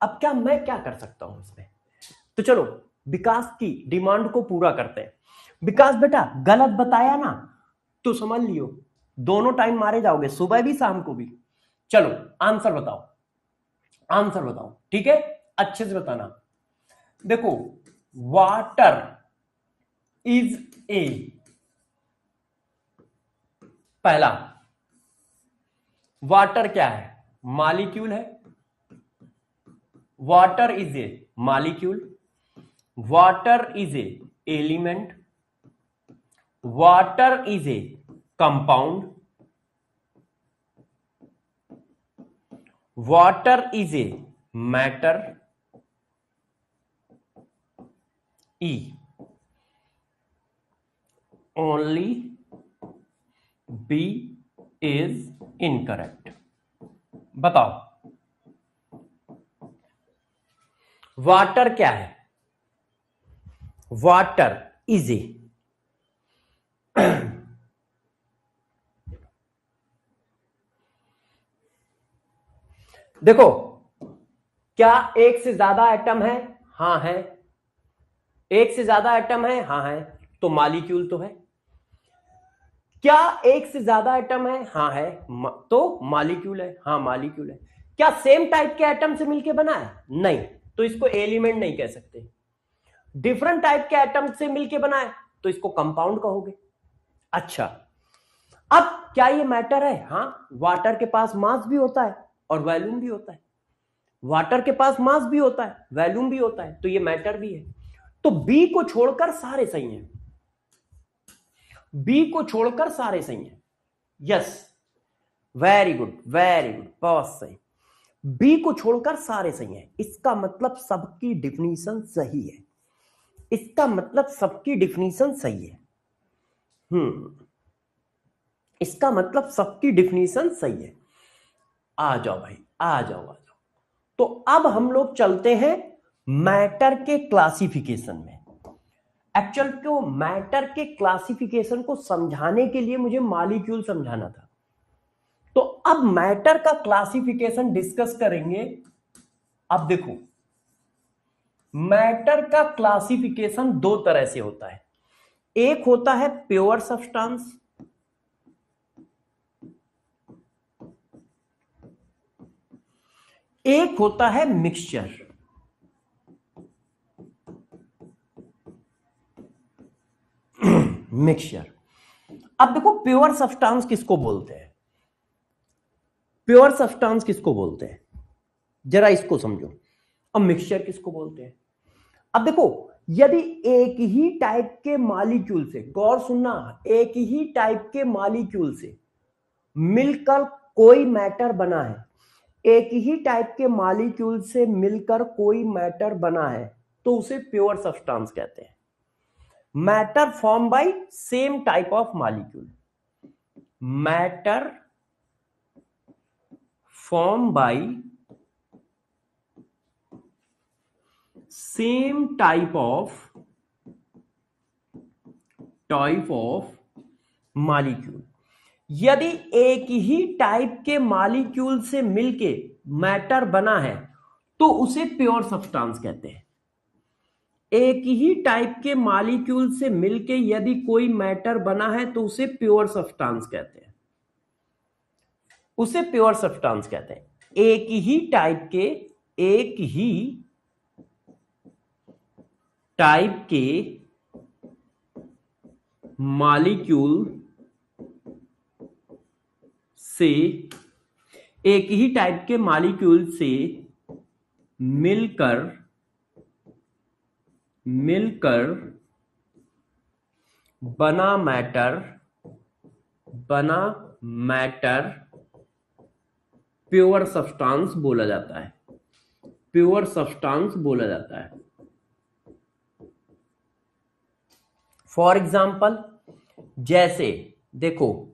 अब क्या मैं क्या कर सकता हूं इसमें। तो चलो विकास की डिमांड को पूरा करते हैं। विकास बेटा गलत बताया ना तो समझ लियो दोनों टाइम मारे जाओगे, सुबह भी शाम को भी। चलो आंसर बताओ, आंसर बताओ, ठीक है, अच्छे से बताना। देखो वाटर इज ए, पहला वाटर क्या है, मॉलिक्यूल है। Water is a molecule, water is a element, water is a compound, water is a matter, E only B is incorrect. बताओ वाटर क्या है, वाटर इज ए, देखो क्या एक से ज्यादा एटम है, हां है, एक से ज्यादा एटम है, हां है, तो मॉलिक्यूल तो है। क्या एक से ज्यादा एटम है, हां है, तो मॉलिक्यूल है, हां मॉलिक्यूल है। क्या सेम टाइप के एटम से मिलकर बना है, नहीं, तो इसको एलिमेंट नहीं कह सकते। डिफरेंट टाइप के एटम से मिलकर बना है तो इसको कंपाउंड कहोगे। अच्छा अब क्या ये मैटर है, हां वाटर के पास मास भी होता है और वॉल्यूम भी होता है, वाटर के पास मास भी होता है, वॉल्यूम भी होता है, तो ये मैटर भी है। तो बी को छोड़कर सारे सही हैं, बी को छोड़कर सारे सही हैं। Yes very good very good, बहुत सही, बी को छोड़कर सारे सही हैं। इसका मतलब सबकी डिफिनीशन सही है, इसका मतलब सबकी डिफिनीशन सही है। इसका मतलब सबकी डिफिनीशन सही है। आ जाओ भाई, आ जाओ आ जाओ। तो अब हम लोग चलते हैं मैटर के क्लासिफिकेशन में। एक्चुअल को मैटर के क्लासिफिकेशन को समझाने के लिए मुझे मॉलिक्यूल समझाना था, तो अब मैटर का क्लासिफिकेशन डिस्कस करेंगे। अब देखो मैटर का क्लासिफिकेशन दो तरह से होता है, एक होता है प्योर सब्सटेंस, एक होता है मिक्सचर। मिक्सचर, अब देखो प्योर सब्सटेंस किसको बोलते हैं, प्योर सब्सटेंस किसको बोलते हैं, जरा इसको समझो। अब मिक्सचर किसको बोलते हैं। अब देखो यदि एक ही टाइप के मॉलिक्यूल से, गौर सुनना, एक ही टाइप के मॉलिक्यूल से मिलकर कोई मैटर बना है, एक ही टाइप के मॉलिक्यूल से मिलकर कोई मैटर बना है तो उसे प्योर सब्सटेंस कहते हैं। Matter form by same type of molecule, matter form by same type of molecule. यदि एक ही टाइप के मॉलिक्यूल से मिलके मैटर बना है तो उसे प्योर सब्सटेंस कहते हैं। एक ही टाइप के मॉलिक्यूल से मिलके यदि कोई मैटर बना है तो उसे प्योर सब्सटेंस कहते हैं, उसे प्योर सब्सटेंस कहते हैं। एक ही टाइप के, एक ही टाइप के मॉलिक्यूल से, एक ही टाइप के मॉलिक्यूल से मिलकर बना मैटर प्योर सब्सटेंस बोला जाता है, प्योर सब्सटेंस बोला जाता है। फॉर एग्जाम्पल जैसे देखो,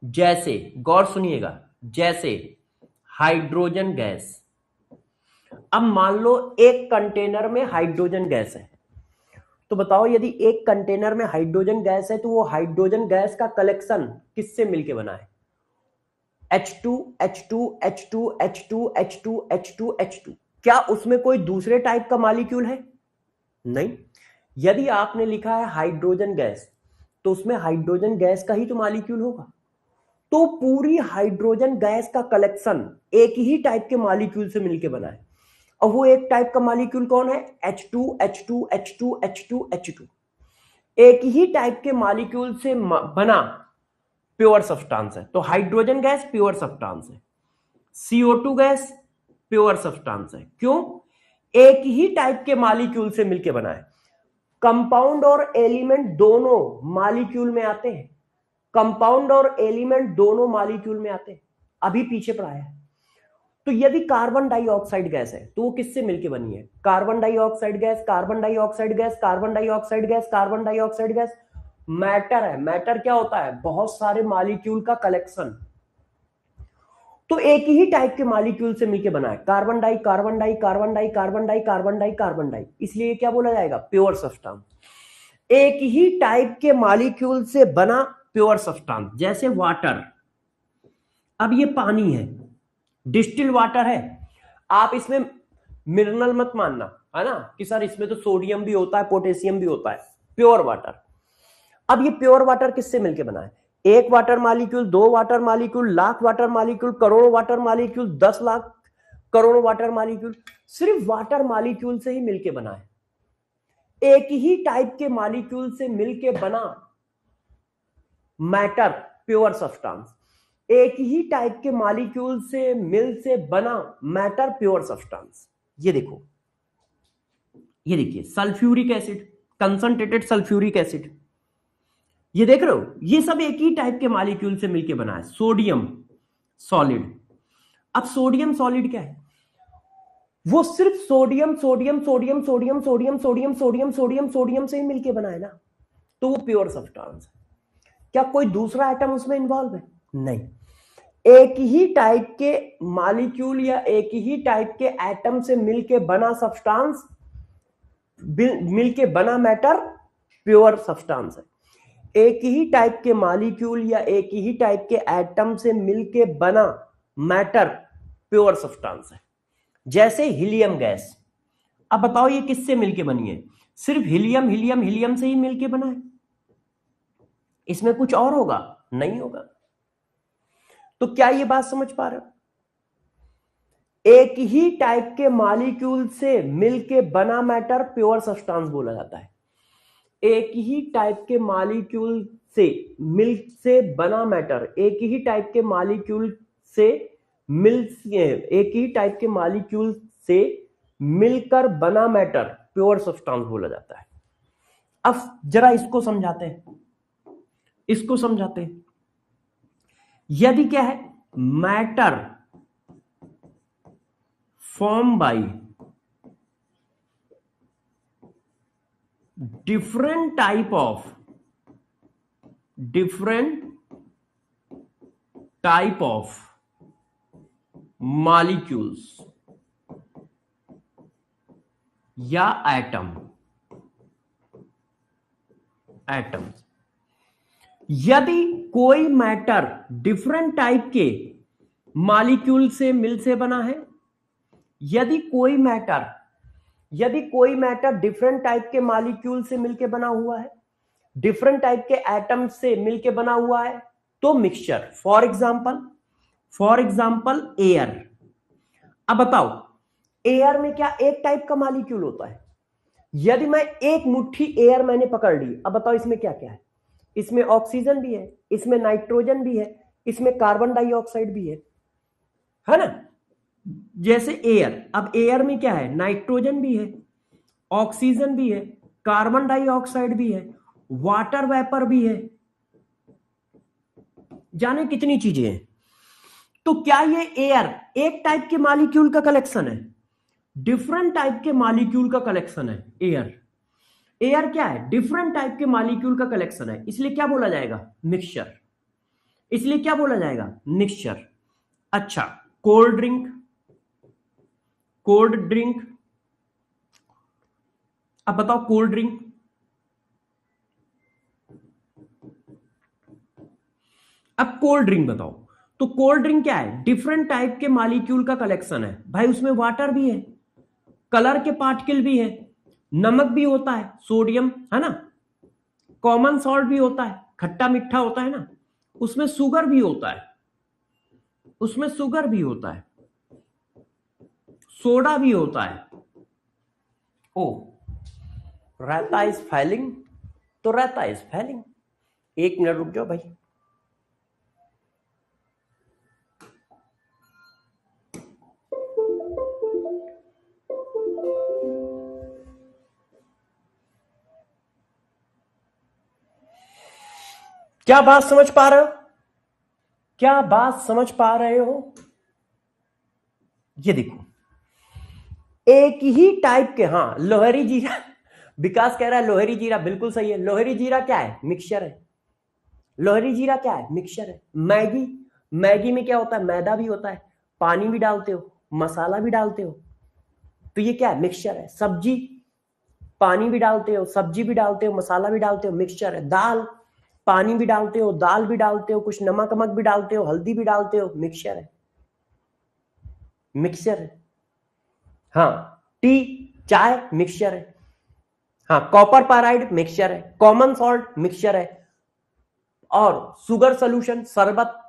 जैसे गौर सुनिएगा, जैसे हाइड्रोजन गैस। अब मान लो एक कंटेनर में हाइड्रोजन गैस है, तो बताओ यदि एक कंटेनर में हाइड्रोजन गैस है तो वो हाइड्रोजन गैस का कलेक्शन किससे मिलके बना है, H2 H2 H2 H2 H2 H2 H2। क्या उसमें कोई दूसरे टाइप का मॉलिक्यूल है, नहीं। यदि आपने लिखा है हाइड्रोजन गैस, तो उसमें हाइड्रोजन गैस का ही तो मॉलिक्यूल होगा। तो पूरी हाइड्रोजन गैस का कलेक्शन एक ही टाइप के मॉलिक्यूल से मिलकर बना है। और वो एक टाइप का मॉलिक्यूल कौन है? H2 H2 H2 H2 H2। एक ही टाइप के मॉलिक्यूल से बना प्योर सब्सटेंस है। तो हाइड्रोजन गैस प्योर सब्सटेंस है, CO2 गैस प्योर सब्सटेंस है। क्यों? एक ही टाइप के मॉलिक्यूल से मिलकर बना है। कंपाउंड और एलिमेंट दोनों मॉलिक्यूल में आते हैं, कंपाउंड और एलिमेंट दोनों मॉलिक्यूल में आते हैं। अभी पीछे पढ़ाया है। तो यदि कार्बन डाइऑक्साइड गैस है तो वो किससे मिलकर बनी है? Carbon dioxide gas, carbon dioxide gas, carbon dioxide gas, carbon dioxide gas. Matter है। मैटर क्या होता है? बहुत सारे मॉलिक्यूल का कलेक्शन। तो एक ही टाइप के मॉलिक्यूल से मिलकर बना है। Carbon di, carbon di, carbon di, carbon di, carbon di, carbon di, इसलिए क्या बोला जाएगा? Pure substance. एक ही टाइप के मॉलिक्यूल से बना प्योर सब्सटेंस। जैसे वाटर, अब ये पानी है, डिस्टिल वाटर है। आप इसमें मिनरल मत मानना, है ना, कि सर इसमें तो सोडियम भी होता है, पोटेशियम भी होता है। Pure water. अब ये प्योर वाटर किससे मिलकर बना है? एक वाटर मॉलिक्यूल, दो water molecule, lakh water molecule, crore water molecule, 10 lakh crore water molecule. सिर्फ वाटर मॉलिक्यूल से ही मिलकर बना है। एक ही टाइप के मॉलिक्यूल से मिलकर बना मैटर प्योर सब्सटेंस। एक ही टाइप के मॉलिक्यूल से मिल से बना मैटर प्योर सब्सटेंस। ये देखो, ये देखिए sulphuric acid, concentrated sulphuric acid, ये देख रहे हो, ये सब एक ही टाइप के मॉलिक्यूल से मिलकर बना है। Sodium solid. अब सोडियम सॉलिड क्या है? वो सिर्फ sodium sodium sodium sodium sodium sodium sodium sodium sodium से ही मिलकर बना है ना, तो वो प्योर सब्सटेंस है। क्या कोई दूसरा एटम उसमें इन्वॉल्व है? नहीं। एक ही टाइप के मॉलिक्यूल या एक ही टाइप के एटम से मिलके बना सब्सटेंस, मिलके बना मैटर प्योर सब्सटेंस है। एक ही टाइप के मॉलिक्यूल या एक ही टाइप के एटम से मिलके बना मैटर प्योर सब्सटेंस है। जैसे हीलियम गैस। अब बताओ ये किससे मिलके बनी है? सिर्फ हीलियम हीलियम हीलियम से ही मिलके बना है। इसमें कुछ और होगा? नहीं होगा। तो क्या ये बात समझ पा रहे हो? एक ही टाइप के मॉलिक्यूल से मिलके बना मैटर प्योर सब्सटेंस बोला जाता है। एक ही टाइप के मॉलिक्यूल से मिल से बना मैटर, एक ही टाइप के मॉलिक्यूल से एक ही टाइप के मॉलिक्यूल से मिलकर बना मैटर प्योर सब्सटेंस बोला जाता है। अब जरा इसको समझाते हैं, इसको समझाते हैं। यदि क्या है? Matter form by different type of molecules या एटम्स। यदि कोई मैटर डिफरेंट टाइप के मॉलिक्यूल से मिल से बना है, यदि कोई मैटर डिफरेंट टाइप के मॉलिक्यूल से मिलके बना हुआ है, डिफरेंट टाइप के एटम से मिलके बना हुआ है, तो मिक्सचर। For example air. अब बताओ एयर में क्या एक टाइप का मॉलिक्यूल होता है? यदि मैं एक मुट्ठी एयर मैंने पकड़ ली, अब बताओ इसमें क्या क्या है? इसमें ऑक्सीजन भी है, इसमें नाइट्रोजन भी है, इसमें कार्बन डाइऑक्साइड भी है ना? जैसे एयर, अब एयर में क्या है? नाइट्रोजन भी है, ऑक्सीजन भी है, कार्बन डाइऑक्साइड भी है, वाटर वेपर भी है, जाने कितनी चीजें हैं। तो क्या ये एयर एक टाइप के मॉलिक्यूल का कलेक्शन है? डिफरेंट टाइप के मॉलिक्यूल का कलेक्शन है एयर क्या है? डिफरेंट टाइप के मॉलिक्यूल का कलेक्शन है, इसलिए क्या बोला जाएगा? मिक्सचर। इसलिए क्या बोला जाएगा? मिक्सचर। अच्छा, कोल्ड ड्रिंक। अब बताओ कोल्ड ड्रिंक, अब कोल्ड ड्रिंक बताओ। तो कोल्ड ड्रिंक क्या है? डिफरेंट टाइप के मॉलिक्यूल का कलेक्शन है भाई। उसमें वाटर भी है, कलर के पार्टिकल भी है, नमक भी होता है, सोडियम, है ना। कॉमन सॉल्ट भी होता है, खट्टा मीठा होता है ना। उसमें शुगर भी होता है, उसमें शुगर भी होता है, सोडा भी होता है। ओ, रायता इज फैलिंग, तो रायता इज फैलिंग। एक मिनट रुक जाओ भाई। क्या बात समझ पा रहे हो? क्या बात समझ पा रहे हो? ये देखो, एक ही टाइप के, हाँ लोहरी जीरा, विकास कह रहा है लोहरी जीरा, बिल्कुल सही है। लोहरी जीरा क्या है? मिक्सचर है। लोहरी जीरा क्या है? मिक्सचर है। मैगी, मैगी में क्या होता है? मैदा भी होता है, पानी भी डालते हो, मसाला भी डालते हो, तो ये क्या है? मिक्सचर है। सब्जी, पानी भी डालते हो, सब्जी भी डालते हो, मसाला भी डालते हो, मिक्सचर है। दाल, पानी भी डालते हो, दाल भी डालते हो, कुछ नमक वमक भी डालते हो, हल्दी भी डालते हो, मिक्सचर है। मिक्सचर है। हाँ, टी, चाय, मिक्सचर है। हाँ, कॉपर पाराइड मिक्सचर है, कॉमन सॉल्ट मिक्सचर है, और शुगर सोल्यूशन, शरबत,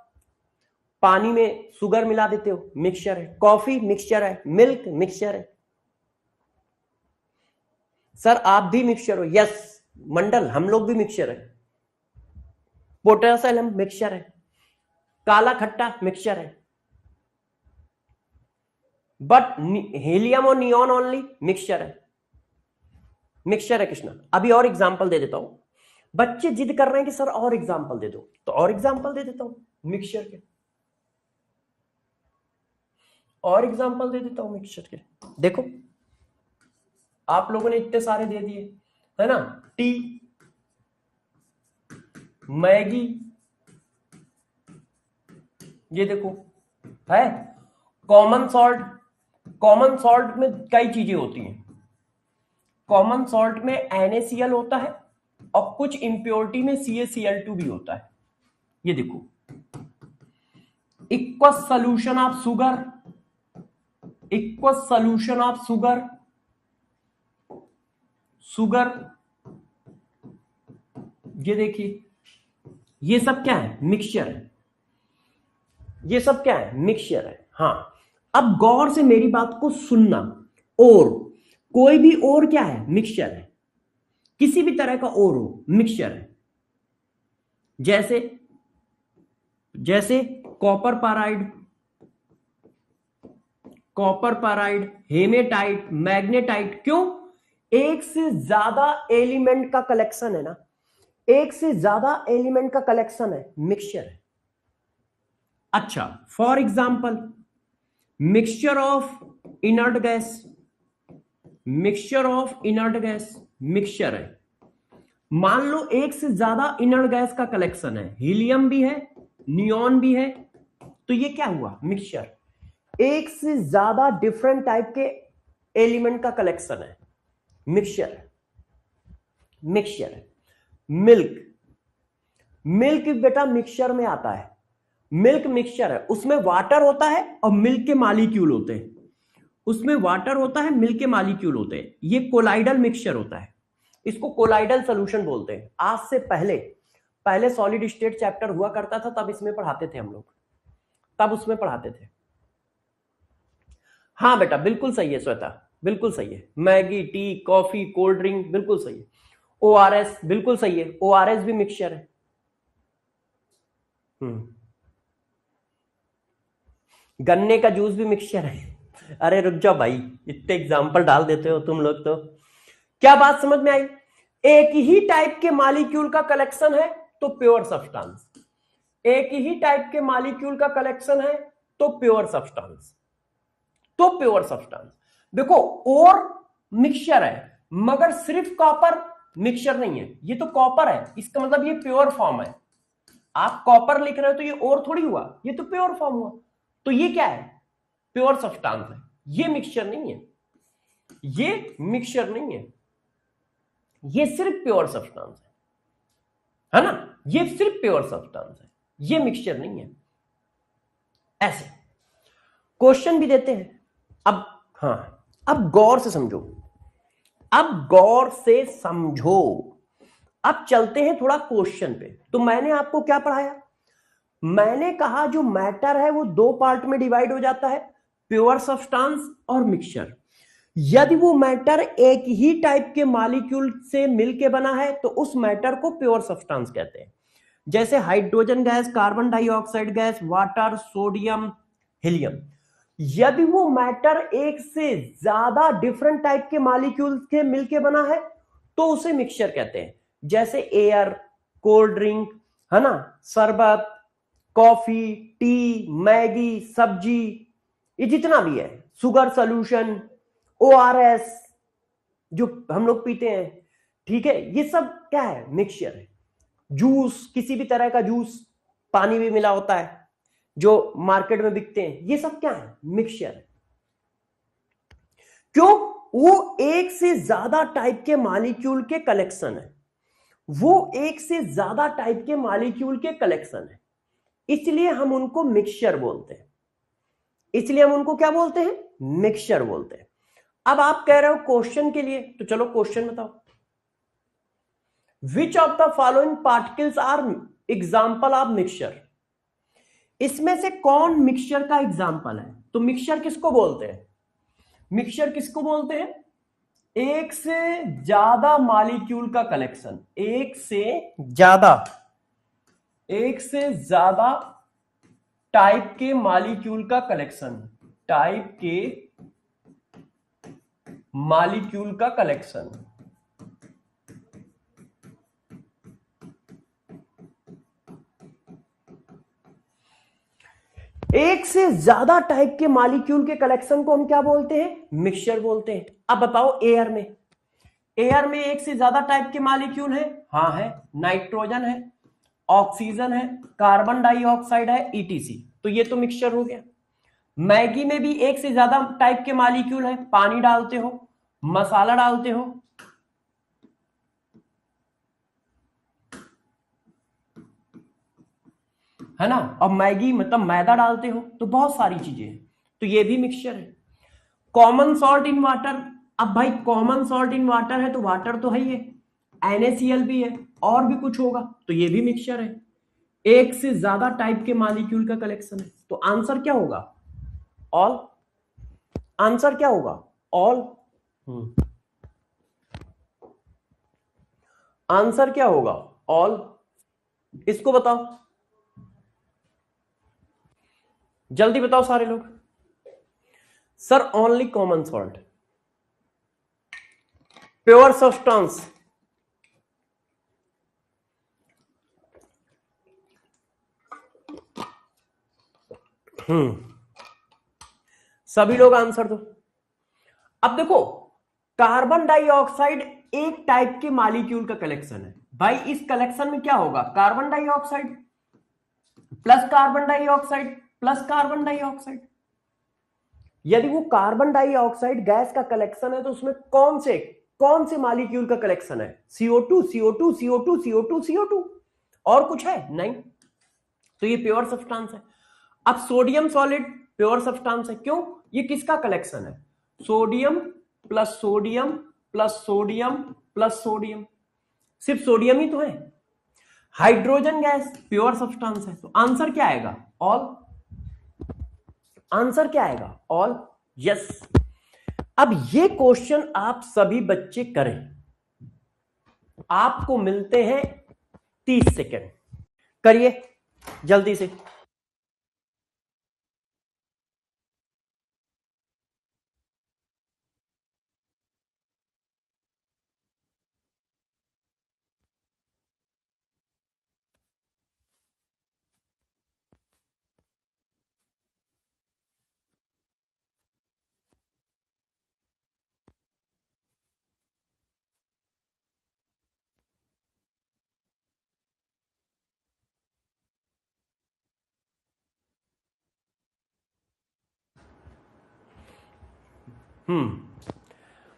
पानी में शुगर मिला देते हो, मिक्सचर है। कॉफी मिक्सचर है, मिल्क मिक्सचर है। सर आप भी मिक्सचर हो? यस मंडल, हम लोग भी मिक्सचर है। पोटेशियम मिक्सचर है, काला खट्टा मिक्सचर है, बट हीलियम और नियॉन ओनली मिक्सचर है। मिक्सचर है कृष्णा। अभी और एग्जांपल दे देता हूं, बच्चे जिद कर रहे हैं कि सर और एग्जांपल दे दो, तो और एग्जांपल दे देता हूं मिक्सचर के, और एग्जांपल दे देता हूं मिक्सचर के। देखो आप लोगों ने इतने सारे दे दिए, है ना। टी, मैगी, ये देखो है। कॉमन सॉल्ट, कॉमन सॉल्ट में कई चीजें होती हैं। कॉमन सॉल्ट में NaCl होता है, और कुछ इंप्योरिटी में CaCl2 भी होता है। ये देखो, equals solution of sugar, equals solution of sugar, sugar, ये देखिए, ये सब क्या है? मिक्सचर है। ये सब क्या है? मिक्सचर है। हाँ, अब गौर से मेरी बात को सुनना। और कोई भी और क्या है? मिक्सचर है। किसी भी तरह का और हो, मिक्सचर है। जैसे जैसे कॉपर पाराइड, कॉपर पाराइड, हेमेटाइट, मैग्नेटाइट। क्यों? एक से ज्यादा एलिमेंट का कलेक्शन है ना, एक से ज्यादा एलिमेंट का कलेक्शन है, मिक्सचर है। अच्छा, for example mixture of inert gas, mixture of inert gas mixture है। मान लो एक से ज्यादा इनर्ट गैस का कलेक्शन है, हीलियम भी है, नियॉन भी है, तो ये क्या हुआ? मिक्सचर। एक से ज्यादा डिफरेंट टाइप के एलिमेंट का कलेक्शन है, मिक्सचर। मिक्सचर है। मिल्क, मिल्क बेटा मिक्सचर में आता है। मिल्क मिक्सचर है, उसमें वाटर होता है और मिल्क के मॉलिक्यूल होते हैं। उसमें वाटर होता है, मिल्क के मॉलिक्यूल होते हैं। ये कोलाइडल मिक्सचर होता है, इसको कोलाइडल सॉल्यूशन बोलते हैं। आज से पहले पहले सॉलिड स्टेट चैप्टर हुआ करता था, तब इसमें पढ़ाते थे हम लोग, तब उसमें पढ़ाते थे। हाँ बेटा बिल्कुल सही है श्वेता, बिल्कुल सही है। Maggi, T, coffee, cold drink, बिल्कुल सही है। ORS बिल्कुल सही है, ORS भी मिक्सचर है। गन्ने का जूस भी मिक्सचर है। अरे रुक जाओ भाई, इतने एग्जाम्पल डाल देते हो तुम लोग तो। क्या बात समझ में आई? एक ही टाइप के मॉलिक्यूल का कलेक्शन है तो प्योर सब्सटेंस, एक ही टाइप के मॉलिक्यूल का कलेक्शन है तो प्योर सब्सटेंस, तो प्योर सब्सटेंस। देखो और मिक्सचर है, मगर सिर्फ कॉपर मिक्सचर नहीं है। ये तो कॉपर है, इसका मतलब ये प्योर फॉर्म है। आप कॉपर लिख रहे हो तो ये और थोड़ी हुआ, ये तो प्योर फॉर्म हुआ। तो ये क्या है? प्योर सब्सटेंस है। ये मिक्सचर नहीं है, ये मिक्सचर नहीं है, ये सिर्फ प्योर सब्सटेंस है ना। ये सिर्फ प्योर सब्सटेंस है, ये मिक्सचर नहीं है। ऐसे क्वेश्चन भी देते हैं। अब हाँ, अब गौर से समझो। अब गौर से समझो। अब चलते हैं थोड़ा क्वेश्चन पे। तो मैंने आपको क्या पढ़ाया? मैंने कहा जो मैटर है वो दो पार्ट में डिवाइड हो जाता है, प्योर सब्सटेंस और मिक्सचर। यदि वो मैटर एक ही टाइप के मॉलिक्यूल से मिलके बना है तो उस मैटर को प्योर सब्सटेंस कहते हैं। जैसे hydrogen gas, carbon dioxide gas, water, sodium, helium. यदि वो मैटर एक से ज्यादा डिफरेंट टाइप के मॉलिक्यूल के मिलके बना है तो उसे मिक्सचर कहते हैं। जैसे एयर, कोल्ड ड्रिंक, है ना, शरबत, कॉफी, टी, मैगी, सब्जी, ये जितना भी है, शुगर सॉल्यूशन, ORS जो हम लोग पीते हैं, ठीक है, ये सब क्या है? मिक्सचर है। जूस, किसी भी तरह का जूस, पानी भी मिला होता है जो मार्केट में बिकते हैं, ये सब क्या है? मिक्सचर है। क्यों? वो एक से ज्यादा टाइप के मॉलिक्यूल के कलेक्शन है। वो एक से ज्यादा टाइप के मॉलिक्यूल के कलेक्शन है, इसलिए हम उनको मिक्सचर बोलते हैं। इसलिए हम उनको क्या बोलते हैं? मिक्सचर बोलते हैं। अब आप कह रहे हो क्वेश्चन के लिए, तो चलो क्वेश्चन बताओ। Which of the following particles are example of mixture? इसमें से कौन मिक्सचर का एग्जाम्पल है? तो मिक्सचर किसको बोलते हैं? मिक्सचर किसको बोलते हैं? एक से ज्यादा मॉलिक्यूल का कलेक्शन। एक से ज्यादा टाइप के मॉलिक्यूल का कलेक्शन। टाइप के मॉलिक्यूल का कलेक्शन। एक से ज्यादा टाइप के मॉलिक्यूल के कलेक्शन को हम क्या बोलते हैं? मिक्सचर बोलते हैं। अब बताओ, एयर में एक से ज्यादा टाइप के मॉलिक्यूल है? हाँ है। नाइट्रोजन है, ऑक्सीजन है, कार्बन डाइऑक्साइड है, ETC। तो ये तो मिक्सचर हो गया। मैगी में भी एक से ज्यादा टाइप के मॉलिक्यूल है। पानी डालते हो, मसाला डालते हो, है ना, और मैगी मतलब मैदा डालते हो, तो बहुत सारी चीजें हैं, तो ये भी मिक्सचर है। Common salt in water. अब भाई कॉमन सॉल्ट इन वाटर है तो वाटर तो है ही है, NaCl भी है, और भी कुछ होगा, तो ये भी मिक्सचर है। एक से ज्यादा टाइप के मॉलिक्यूल का कलेक्शन है, तो आंसर क्या होगा? ऑल। आंसर क्या होगा? ऑल। आंसर क्या होगा? ऑल। इसको बताओ, जल्दी बताओ सारे लोग। Sir only common salt, pure substance. सभी लोग आंसर दो। अब देखो, कार्बन डाइऑक्साइड एक टाइप के मॉलिक्यूल का कलेक्शन है। भाई इस कलेक्शन में क्या होगा? Carbon dioxide plus carbon dioxide plus carbon dioxide. यदि वो कार्बन डाइऑक्साइड गैस का कलेक्शन है तो उसमें कौन से मॉलिक्यूल का कलेक्शन है? CO2, CO2, CO2, CO2, CO2, और कुछ है? नहीं। तो ये प्योर सब्सटेंस है। अब सोडियम सॉलिड प्योर सब्सटेंस है। क्यों? ये किसका कलेक्शन है? Sodium plus sodium plus sodium plus sodium, सिर्फ सोडियम ही तो है। हाइड्रोजन गैस प्योर सब्सटेंस है, तो आंसर क्या आएगा? ऑल। आंसर क्या आएगा? ऑल। यस। अब ये क्वेश्चन आप सभी बच्चे करें। आपको मिलते हैं 30 सेकेंड, करिए जल्दी से।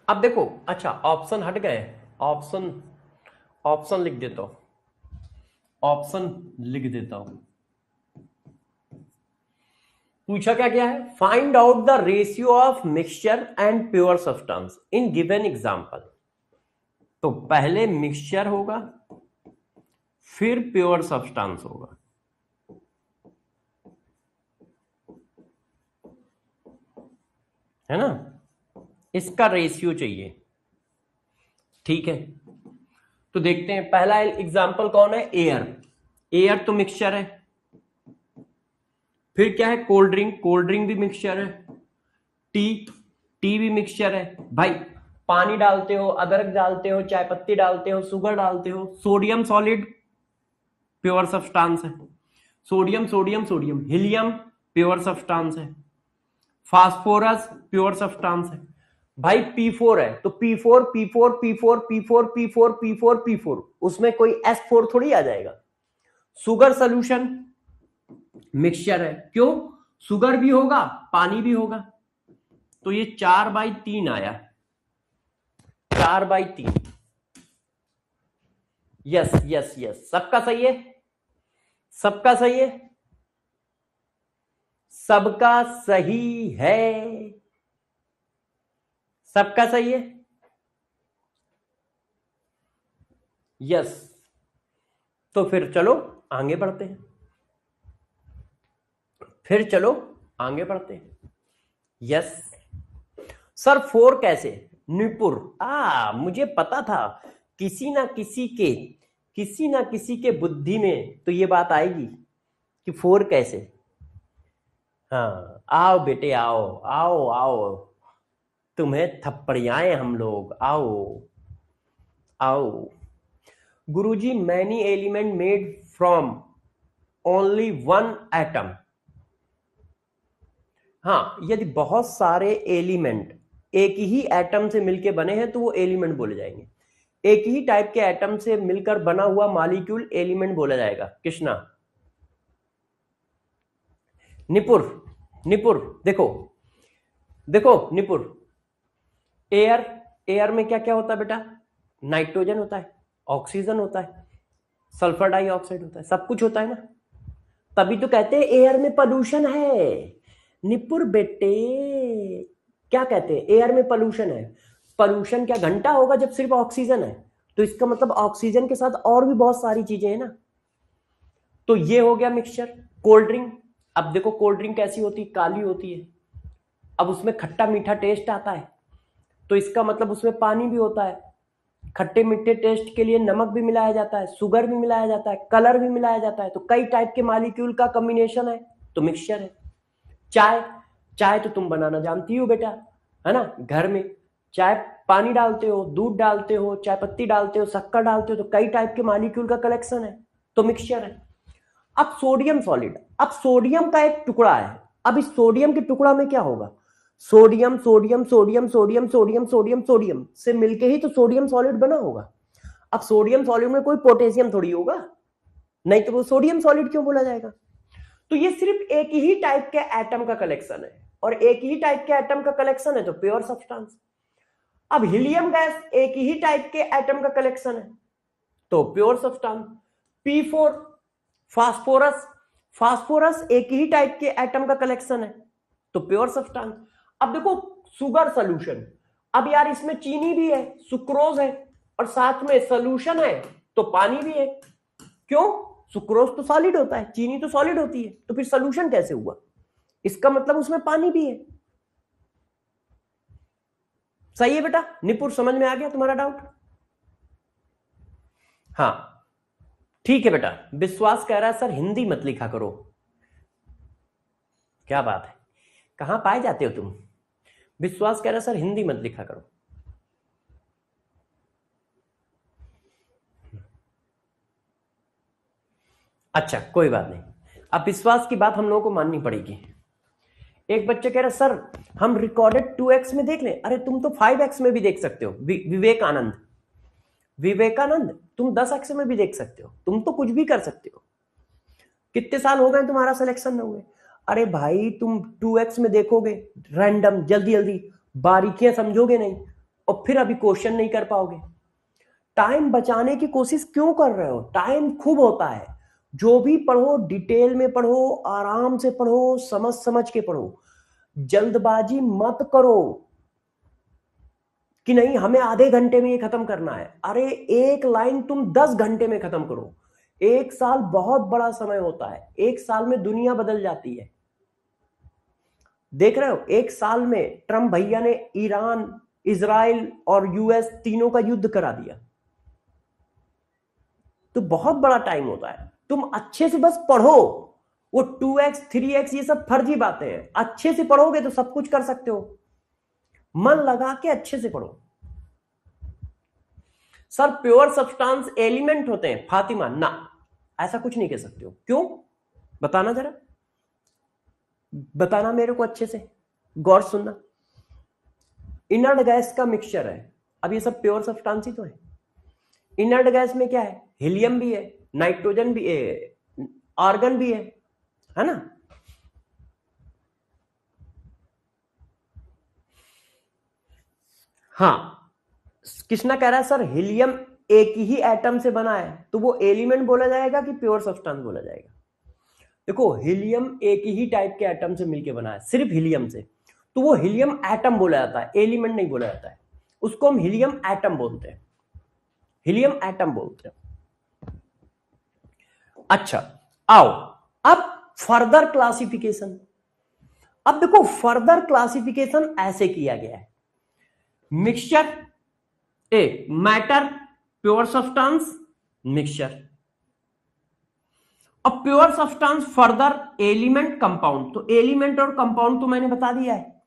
अब देखो, अच्छा ऑप्शन हट गए। ऑप्शन ऑप्शन लिख देता हूं। ऑप्शन लिख देता हूं। पूछा क्या गया है? Find out the ratio of mixture and pure substance in given example. तो पहले मिक्सचर होगा, फिर प्योर सब्सटेंस होगा। है ना, इसका रेशियो चाहिए। ठीक है, तो देखते हैं पहला एग्जांपल कौन है, एयर। एयर तो मिक्सचर है। फिर क्या है, कोल्ड ड्रिंक, कोल्ड ड्रिंक भी मिक्सचर है। टी, टी भी मिक्सचर है। भाई पानी डालते हो, अदरक डालते हो, चाय पत्ती डालते हो, शुगर डालते हो, सोडियम सॉलिड प्योर सब्सटेंस है। Sodium sodium sodium, helium pure substance है। फास्फोरस प्योर सब्सटेंस है। भाई P4 है तो P4 P4 P4 P4 P4 P4 P4, उसमें कोई S4 थोड़ी आ जाएगा। शुगर सोल्यूशन मिक्सचर है, क्यों, शुगर भी होगा पानी भी होगा, तो ये 4/3 आया, 4/3। यस यस यस, सबका सही है, सबका सही है, सबका सही है, सबका सही है। यस, तो फिर चलो आगे बढ़ते हैं, फिर चलो आगे बढ़ते हैं। यस सर, 4 कैसे, निपुर, मुझे पता था किसी ना किसी के बुद्धि में तो ये बात आएगी कि 4 कैसे। हाँ आओ बेटे आओ आओ आओ, तुम्हें थप्पड़ियाएं हम लोग, आओ आओ। गुरुजी, many element made from only 1 atom. हाँ, यदि बहुत सारे एलिमेंट एक ही एटम से मिलकर बने हैं तो वो एलिमेंट बोले जाएंगे। एक ही टाइप के एटम से मिलकर बना हुआ मॉलिक्यूल एलिमेंट बोला जाएगा। कृष्णा, निपुर, निपुर देखो देखो निपुर, एयर में क्या क्या होता है बेटा, नाइट्रोजन होता है, ऑक्सीजन होता है, सल्फर डाइऑक्साइड होता है, सब कुछ होता है ना, तभी तो कहते हैं एयर में पोल्यूशन है। निपुर बेटे, क्या कहते हैं, एयर में पोल्यूशन है। पोल्यूशन क्या घंटा होगा जब सिर्फ ऑक्सीजन है, तो इसका मतलब ऑक्सीजन के साथ और भी बहुत सारी चीजें हैं ना। तो ये हो गया मिक्सचर। कोल्ड ड्रिंक, अब देखो कोल्ड ड्रिंक कैसी होती है, काली होती है, अब उसमें खट्टा मीठा टेस्ट आता है, तो इसका मतलब उसमें पानी भी होता है। खट्टे मीठे टेस्ट के लिए नमक भी मिलाया जाता है, शुगर भी मिलाया जाता है, कलर भी मिलाया जाता है, तो कई टाइप के मॉलिक्यूल का कॉम्बिनेशन है, तो मिक्सचर है। चाय, चाय तो तुम बनाना जानती हो बेटा, है ना, घर में चाय पानी डालते हो, दूध डालते हो, चाय पत्ती डालते हो, शक्कर डालते हो, तो कई टाइप के मॉलिक्यूल का कलेक्शन है, तो मिक्सचर है। अब सोडियम सॉलिड, अब सोडियम का एक टुकड़ा है, अब इस सोडियम के टुकड़ा में क्या होगा, sodium sodium sodium sodium sodium sodium sodium से मिलके ही तो सोडियम सॉलिड बना होगा। अब सोडियम सॉलिड में कोई पोटेशियम थोड़ी होगा, नहीं तो वो सोडियम सॉलिड क्यों बोला जाएगा। तो ये सिर्फ एक ही टाइप के एटम का कलेक्शन है, और एक ही टाइप के एटम का कलेक्शन है तो प्योर सब्सटेंस। अब हीलियम गैस एक ही टाइप के एटम का कलेक्शन है तो pure substance. P4 phosphorus, phosphorus एक ही टाइप के एटम का कलेक्शन है तो प्योर सब्सटेंस। अब देखो शुगर सोल्यूशन, अब यार इसमें चीनी भी है, सुक्रोज है, और साथ में सोल्यूशन है तो पानी भी है। क्यों, सुक्रोज तो सॉलिड होता है, चीनी तो सॉलिड होती है, तो फिर सोल्यूशन कैसे हुआ, इसका मतलब उसमें पानी भी है। सही है बेटा, निपुर समझ में आ गया तुम्हारा डाउट। हाँ ठीक है बेटा। विश्वास कह रहा है सर हिंदी मत लिखा करो, क्या बात है, कहां पाए जाते हो तुम। विश्वास कह रहा है सर हिंदी मत लिखा करो। अच्छा कोई बात नहीं, अब विश्वास की बात हम लोगों को माननी पड़ेगी। एक बच्चे कह रहे सर हम रिकॉर्डेड 2x में देख लें, अरे तुम तो 5x में भी देख सकते हो। विवेकानंद, विवेकानंद तुम 10x में भी देख सकते हो, तुम तो कुछ भी कर सकते हो। कितने साल हो गए तुम्हारा सिलेक्शन में हुए, अरे भाई तुम 2x में देखोगे रैंडम, जल्दी जल्दी बारीकियां समझोगे नहीं, और फिर अभी क्वेश्चन नहीं कर पाओगे। टाइम बचाने की कोशिश क्यों कर रहे हो, टाइम खूब होता है, जो भी पढ़ो डिटेल में पढ़ो, आराम से पढ़ो, समझ समझ के पढ़ो, जल्दबाजी मत करो। कि नहीं हमें आधे घंटे में ये खत्म करना है। अरे एक लाइन तुम 10 घंटे में खत्म करो। एक साल बहुत बड़ा समय होता है, एक साल में दुनिया बदल जाती है। देख रहे हो, एक साल में ट्रम्प भैया ने ईरान, इजराइल और यूएस तीनों का युद्ध करा दिया। तो बहुत बड़ा टाइम होता है। तुम अच्छे से बस पढ़ो, वो 2x 3x ये सब फर्जी बातें हैं। अच्छे से पढ़ोगे तो सब कुछ कर सकते हो, मन लगा के अच्छे से पढ़ो। सर प्योर सब्सटेंस एलिमेंट होते हैं, फातिमा ना, ऐसा कुछ नहीं कह सकते हो। क्यों, बताना जरा, बताना मेरे को अच्छे से, गौर सुनना। इनर्ट गैस का मिक्सचर है, अब ये सब प्योर सब्सटेंस ही तो है। इनर्ट गैस में क्या है, हीलियम भी है, नाइट्रोजन भी है, आर्गन भी है ना। हाँ, कृष्णा कह रहा है सर हीलियम एक ही एटम से बना है, तो वो एलिमेंट बोला जाएगा कि प्योर सब्सटेंस बोला जाएगा। देखो हीलियम एक ही टाइप के एटम से मिलके बना है, सिर्फ हीलियम से, तो वो हीलियम एटम बोला जाता है, एलिमेंट नहीं बोला जाता है। उसको हम हीलियम एटम बोलते हैं, हीलियम एटम बोलते हैं। अच्छा आओ अब फर्दर क्लासिफिकेशन। अब देखो फर्दर क्लासिफिकेशन ऐसे किया गया है, mixture, a matter, pure substance, mixture. अब pure substance, further element, compound. तो एलिमेंट और कंपाउंड तो मैंने बता दिया है।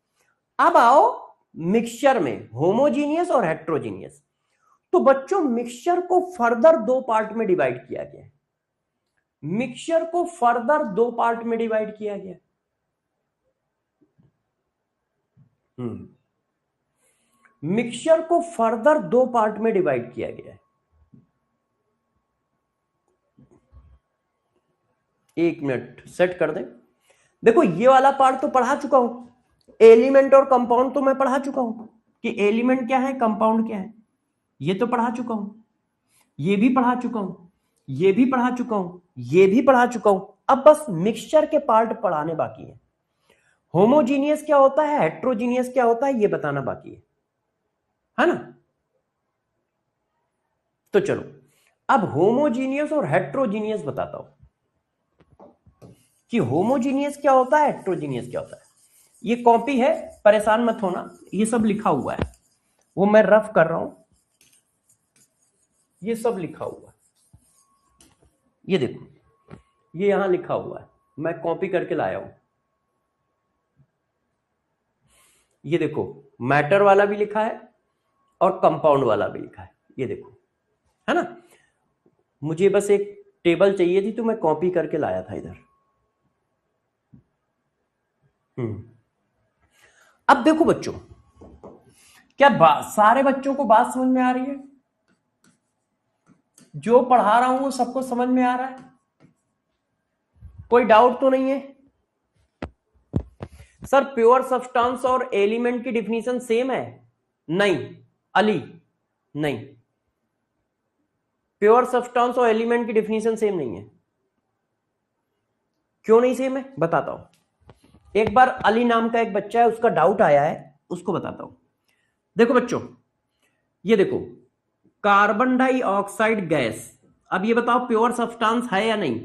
अब आओ मिक्सचर में होमोजीनियस और हेट्रोजीनियस। तो बच्चों मिक्सचर को फर्दर दो पार्ट में डिवाइड किया गया है, मिक्सचर को फर्दर दो पार्ट में डिवाइड किया गया। मिक्सचर को फर्दर दो पार्ट में डिवाइड किया गया है। एक मिनट सेट कर दे। देखो ये वाला पार्ट तो पढ़ा चुका हूं, एलिमेंट और कंपाउंड तो मैं पढ़ा चुका हूं कि एलिमेंट क्या है, कंपाउंड क्या है, ये तो पढ़ा चुका हूं, ये भी पढ़ा चुका हूं, ये भी पढ़ा चुका हूं, ये भी पढ़ा चुका हूं। अब बस मिक्सचर के पार्ट पढ़ाने बाकी है। होमोजीनियस क्या होता है, हेट्रोजीनियस क्या होता है, ये बताना बाकी है ना। तो चलो अब होमोजीनियस और हेट्रोजीनियस बताता हूं कि होमोजीनियस क्या होता है, हेट्रोजीनियस क्या होता है। ये कॉपी है, परेशान मत होना, ये सब लिखा हुआ है, वो मैं रफ कर रहा हूं, ये सब लिखा हुआ है, ये देखो ये यहां लिखा हुआ है, मैं कॉपी करके लाया हूं। ये देखो मैटर वाला भी लिखा है और कंपाउंड वाला भी लिखा है, ये देखो, है ना। मुझे बस एक टेबल चाहिए थी तो मैं कॉपी करके लाया था इधर। अब देखो बच्चों, क्या सारे बच्चों को बात समझ में आ रही है? जो पढ़ा रहा हूं वो सबको समझ में आ रहा है? कोई डाउट तो नहीं है? सर प्योर सब्सटेंस और एलिमेंट की डिफिनीशन सेम है? नहीं अली, नहीं, प्योर सब्सटेंस और एलिमेंट की डिफिनीशन सेम नहीं है। क्यों नहीं सेम है, बताता हूं। एक बार अली नाम का एक बच्चा है, उसका डाउट आया है, उसको बताता हूं। देखो बच्चों, ये देखो कार्बन डाइऑक्साइड गैस, अब ये बताओ प्योर सब्सटेंस है या नहीं?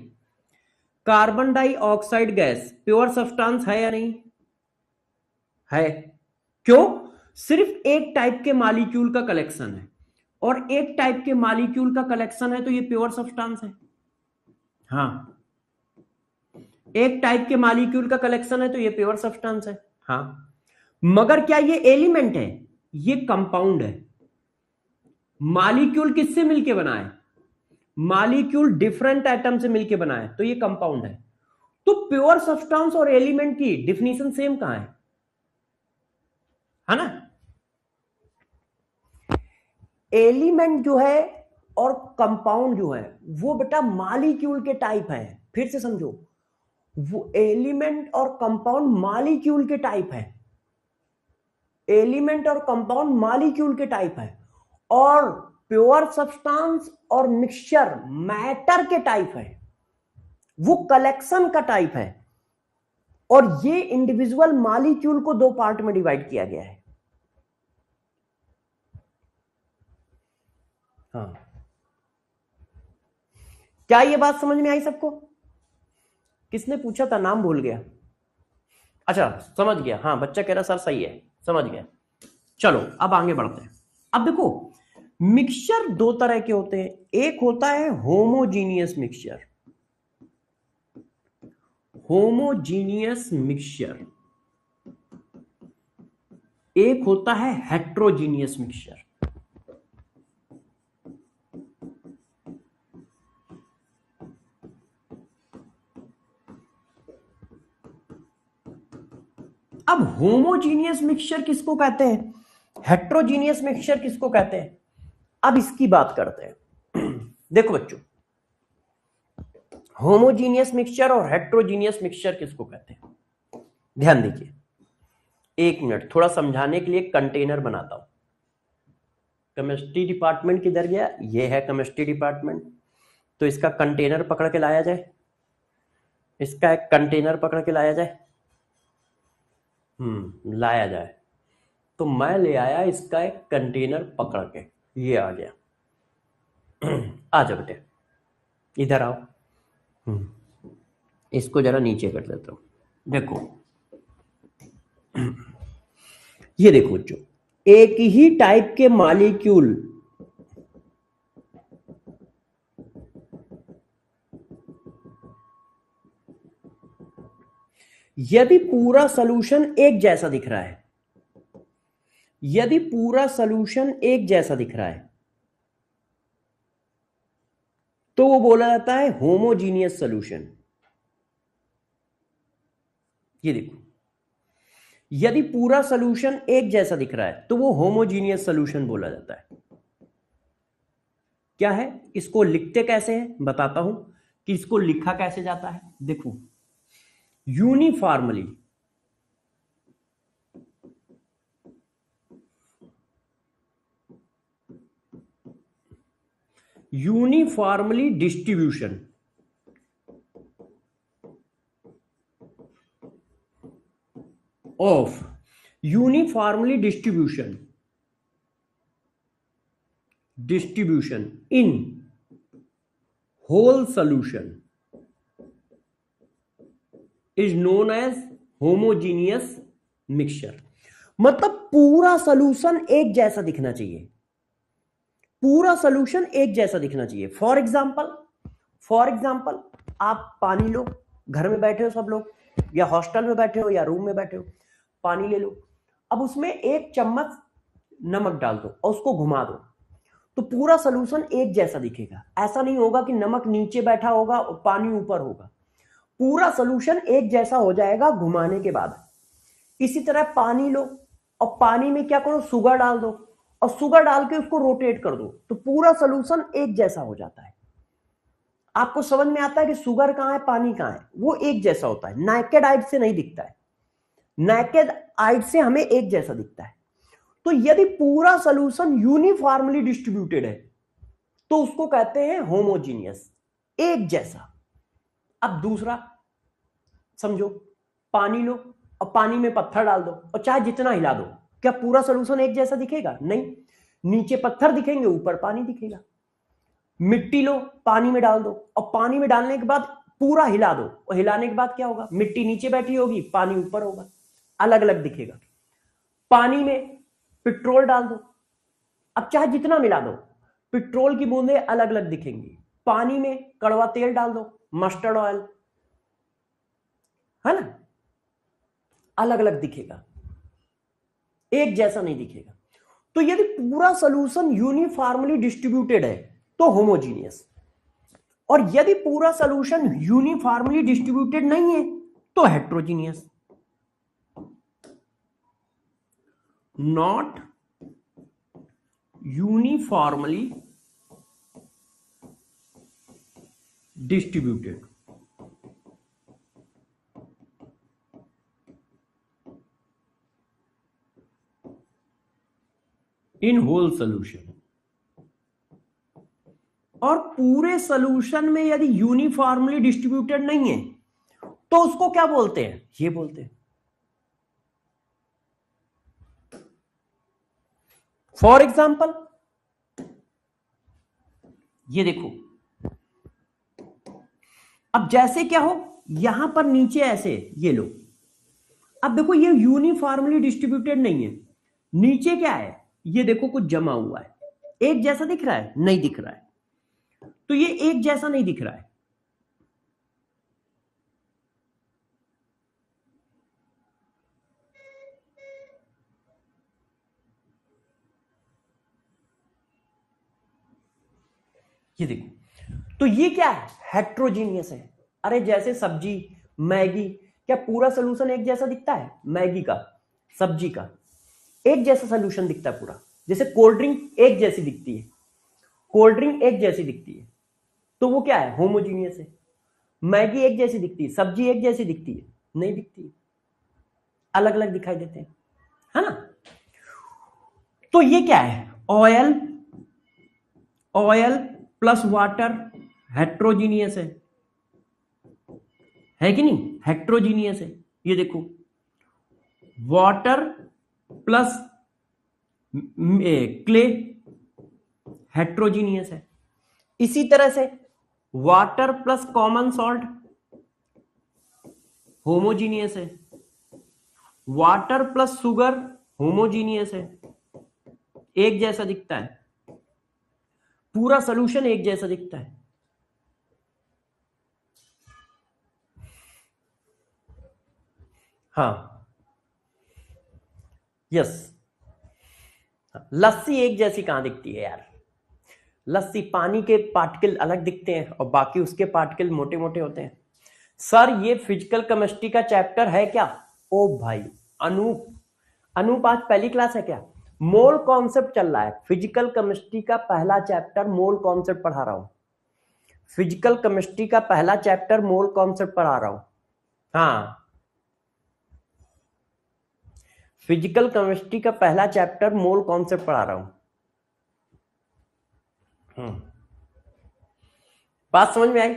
Carbon dioxide gas pure substance है या नहीं है? क्यों? सिर्फ एक टाइप के मॉलिक्यूल का कलेक्शन है, और एक टाइप के मॉलिक्यूल का कलेक्शन है तो ये प्योर सब्सटेंस है। हाँ, एक टाइप के मॉलिक्यूल का कलेक्शन है तो ये प्योर सब्सटेंस है। हाँ, मगर क्या ये एलिमेंट है? ये कंपाउंड है। मॉलिक्यूल किससे मिलके बना है? मॉलिक्यूल डिफरेंट एटम से मिलके बना है, तो ये कंपाउंड है। तो प्योर सब्सटेंस और एलिमेंट की डिफिनीशन सेम कहां है ना? एलिमेंट जो है और कंपाउंड जो है वो बेटा मॉलिक्यूल के टाइप है। फिर से समझो, वो एलिमेंट और कंपाउंड मॉलिक्यूल के टाइप है, एलिमेंट और कंपाउंड मॉलिक्यूल के टाइप है, और प्योर सब्सटेंस और मिक्सचर मैटर के टाइप है, वो कलेक्शन का टाइप है। और ये इंडिविजुअल मॉलिक्यूल को दो पार्ट में डिवाइड किया गया है। हाँ, क्या ये बात समझ में आई सबको? किसने पूछा था, नाम भूल गया। अच्छा समझ गया, हाँ बच्चा कह रहा सर सही है, समझ गया। चलो अब आगे बढ़ते हैं। अब देखो मिक्सचर दो तरह के होते हैं, एक होता है होमोजीनियस मिक्सचर, होमोजीनियस मिक्सचर, एक होता है हेट्रोजीनियस मिक्सचर। अब होमोजीनियस मिक्सचर किसको कहते हैं, हेट्रोजीनियस मिक्सचर किसको कहते हैं, अब इसकी बात करते हैं। देखो बच्चों, होमोजीनियस मिक्सचर और हेट्रोजीनियस मिक्सचर किसको कहते हैं, ध्यान दीजिए। एक मिनट, थोड़ा समझाने के लिए कंटेनर बनाता हूं। केमिस्ट्री डिपार्टमेंट किधर गया, ये है केमिस्ट्री डिपार्टमेंट, तो इसका कंटेनर पकड़ के लाया जाए, इसका एक कंटेनर पकड़ के लाया जाए, लाया जाए। तो मैं ले आया इसका एक कंटेनर पकड़ के, ये आ गया। आ जाओ बेटे, इधर आओ। इसको जरा नीचे कर देता हूं। देखो ये देखो बच्चों, एक ही टाइप के मॉलिक्यूल यदि पूरा सॉल्यूशन एक जैसा दिख रहा है, यदि पूरा सॉल्यूशन एक जैसा दिख रहा है तो वो बोला जाता है होमोजीनियस सॉल्यूशन। ये देखो, यदि पूरा सॉल्यूशन एक जैसा दिख रहा है तो वो होमोजीनियस सॉल्यूशन बोला जाता है। क्या है, इसको लिखते कैसे हैं बताता हूं कि इसको लिखा कैसे जाता है। देखो uniformly, uniformly distribution of, uniformly distribution in whole solution is known as homogeneous mixture। मतलब पूरा सॉल्यूशन एक जैसा दिखना चाहिए, पूरा सॉल्यूशन एक जैसा दिखना चाहिए। फॉर एग्जाम्पल आप पानी लो, घर में बैठे हो सब लोग, या हॉस्टल में बैठे हो या रूम में बैठे हो, पानी ले लो, अब उसमें एक चम्मच नमक डाल दो और उसको घुमा दो, तो पूरा सॉल्यूशन एक जैसा दिखेगा। ऐसा नहीं होगा कि नमक नीचे बैठा होगा और पानी ऊपर होगा, पूरा सॉल्यूशन एक जैसा हो जाएगा घुमाने के बाद। इसी तरह पानी लो और पानी में क्या करो, शुगर डाल दो और शुगर डाल के उसको रोटेट कर दो, तो पूरा सॉल्यूशन एक जैसा हो जाता है। आपको समझ में आता है कि शुगर कहां है, पानी कहां है, वो एक जैसा होता है, नेकेड आइड से नहीं दिखता है, नेकेड आइड से हमें एक जैसा दिखता है। तो यदि पूरा सॉल्यूशन यूनिफॉर्मली डिस्ट्रीब्यूटेड है तो उसको कहते हैं होमोजीनियस, एक जैसा। अब दूसरा समझो, पानी लो और पानी में पत्थर डाल दो और चाहे जितना हिला दो, क्या पूरा सॉल्यूशन एक जैसा दिखेगा? नहीं, नीचे पत्थर दिखेंगे, ऊपर पानी दिखेगा। मिट्टी लो, पानी में डाल दो और पानी में डालने के बाद पूरा हिला दो, और हिलाने के बाद क्या होगा, मिट्टी नीचे बैठी होगी, पानी ऊपर होगा, अलग अलग दिखेगा। पानी में पेट्रोल डाल दो, अब चाहे जितना मिला दो, पेट्रोल की बूंदें अलग अलग दिखेंगी। पानी में कड़वा तेल डाल दो, मस्टर्ड ऑयल, है ना, अलग अलग दिखेगा, एक जैसा नहीं दिखेगा। तो यदि पूरा सॉल्यूशन यूनिफॉर्मली डिस्ट्रीब्यूटेड है तो होमोजीनियस, और यदि पूरा सॉल्यूशन यूनिफॉर्मली डिस्ट्रीब्यूटेड नहीं है तो heterogeneous. Not uniformly distributed, in whole solution. और पूरे सॉल्यूशन में यदि यूनिफॉर्मली डिस्ट्रीब्यूटेड नहीं है तो उसको क्या बोलते हैं, ये बोलते हैं। फॉर एग्जाम्पल ये देखो, अब जैसे क्या हो, यहां पर नीचे ऐसे, ये लो, अब देखो ये यूनिफॉर्मली डिस्ट्रीब्यूटेड नहीं है, नीचे क्या है, ये देखो कुछ जमा हुआ है, एक जैसा दिख रहा है, नहीं दिख रहा है, तो ये एक जैसा नहीं दिख रहा है। ये देखो, तो ये क्या है, हेट्रोजीनियस है। अरे जैसे सब्जी, मैगी, क्या पूरा सोल्यूशन एक जैसा दिखता है? मैगी का, सब्जी का एक जैसा सोल्यूशन दिखता है पूरा? जैसे कोल्ड ड्रिंक एक जैसी दिखती है, कोल्ड ड्रिंक एक जैसी दिखती है, तो वो क्या है, होमोजीनियस है। मैगी एक जैसी दिखती है, सब्जी एक जैसी दिखती है? नहीं दिखती, अलग अलग दिखाई देते हैं, है ना। तो ये क्या है, oil, oil plus water, heterogeneous है कि नहीं, हेट्रोजीनियस है। ये देखो, वाटर प्लस क्ले, हेट्रोजीनियस है। इसी तरह से water plus common salt, homogeneous है। वाटर प्लस शुगर, होमोजीनियस है, एक जैसा दिखता है, पूरा सॉल्यूशन एक जैसा दिखता है। हाँ, यस। लस्सी एक जैसी कहां दिखती है यार, लस्सी पानी के पार्टिकल अलग दिखते हैं और बाकी उसके पार्टिकल मोटे मोटे होते हैं। सर ये फिजिकल केमिस्ट्री का चैप्टर है क्या? ओ भाई, अनूप, अनूप आज पहली क्लास है क्या? मोल कॉन्सेप्ट चल रहा है, फिजिकल केमिस्ट्री का पहला चैप्टर मोल कॉन्सेप्ट पढ़ा रहा हूं, फिजिकल केमिस्ट्री का पहला चैप्टर मोल कॉन्सेप्ट पढ़ा रहा हूं। हाँ, फिजिकल केमिस्ट्री का पहला चैप्टर मोल कॉन्सेप्ट पढ़ा रहा हूं। बात समझ में आई?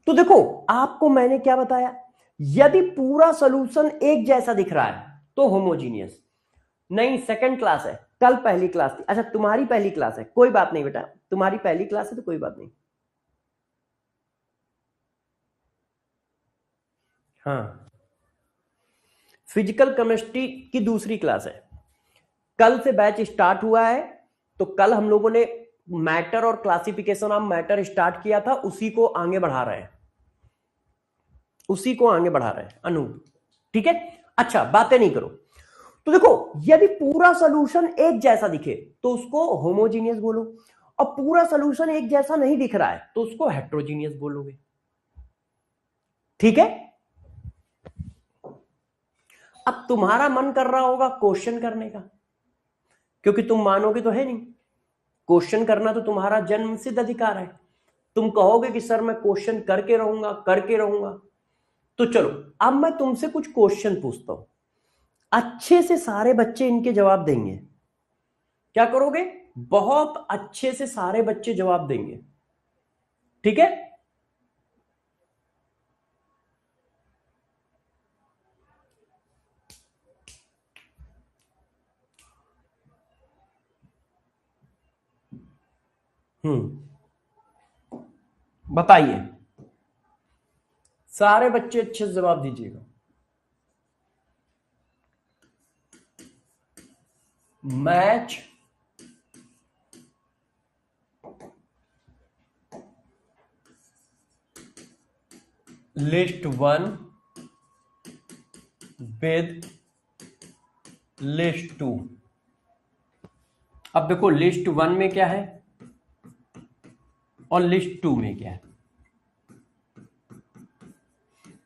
तो देखो, आपको मैंने क्या बताया, यदि पूरा सॉल्यूशन एक जैसा दिख रहा है तो होमोजीनियस। नहीं, सेकंड क्लास है, कल पहली क्लास थी। अच्छा तुम्हारी पहली क्लास है, कोई बात नहीं बेटा, तुम्हारी पहली क्लास है तो कोई बात नहीं। हाँ, फिजिकल केमिस्ट्री की दूसरी क्लास है, कल से बैच स्टार्ट हुआ है। तो कल हम लोगों ने मैटर और क्लासिफिकेशन ऑफ मैटर स्टार्ट किया था, उसी को आगे बढ़ा रहे हैं, उसी को आगे बढ़ा रहे हैं अनूप, ठीक है। अच्छा बातें नहीं करो। तो देखो, यदि पूरा सॉल्यूशन एक जैसा दिखे तो उसको होमोजीनियस बोलो, और पूरा सॉल्यूशन एक जैसा नहीं दिख रहा है तो उसको हेट्रोजीनियस बोलोगे, ठीक है। अब तुम्हारा मन कर रहा होगा क्वेश्चन करने का, क्योंकि तुम मानोगे तो है नहीं, क्वेश्चन करना तो तुम्हारा जन्म सिद्ध अधिकार है। तुम कहोगे कि सर मैं क्वेश्चन करके रहूंगा, करके रहूंगा। तो चलो, अब मैं तुमसे कुछ क्वेश्चन पूछता हूं, अच्छे से सारे बच्चे इनके जवाब देंगे। क्या करोगे? बहुत अच्छे से सारे बच्चे जवाब देंगे, ठीक है। बताइए, सारे बच्चे अच्छे से जवाब दीजिएगा। Match list one with list two. अब देखो, लिस्ट वन में क्या है और लिस्ट टू में क्या है।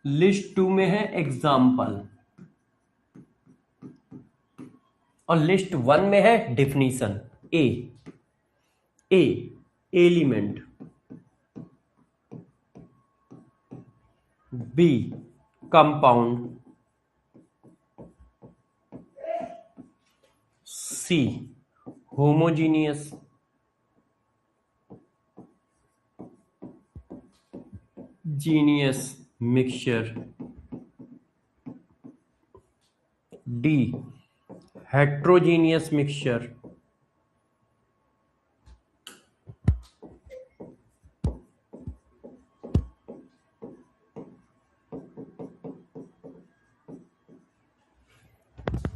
लिस्ट टू में है एग्जाम्पल और लिस्ट वन में है definition. A element, B compound, C homogeneous, genius mixture, D heterogeneous mixture,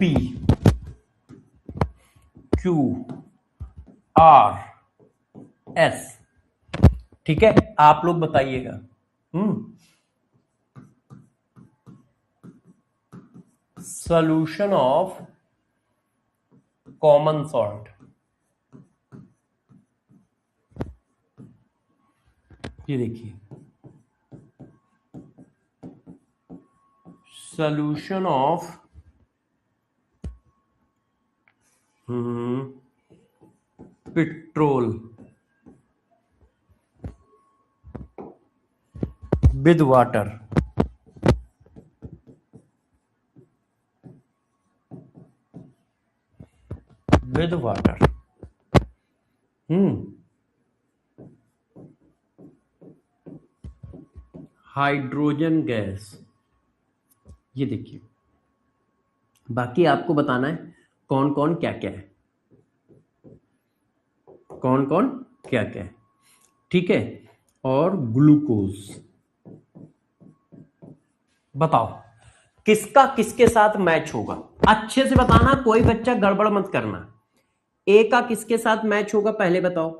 P Q R S। ठीक है, आप लोग बताइएगा। सॉल्यूशन ऑफ कॉमन सॉल्ट, ये देखिए, solution of petrol with water, with water, hydrogen gas. ये देखिए, बाकी आपको बताना है कौन कौन क्या क्या है, कौन कौन क्या क्या है। ठीक है, और ग्लूकोज। बताओ किसका किसके साथ मैच होगा, अच्छे से बताना, कोई बच्चा गड़बड़ मत करना। ए का किसके साथ मैच होगा पहले बताओ,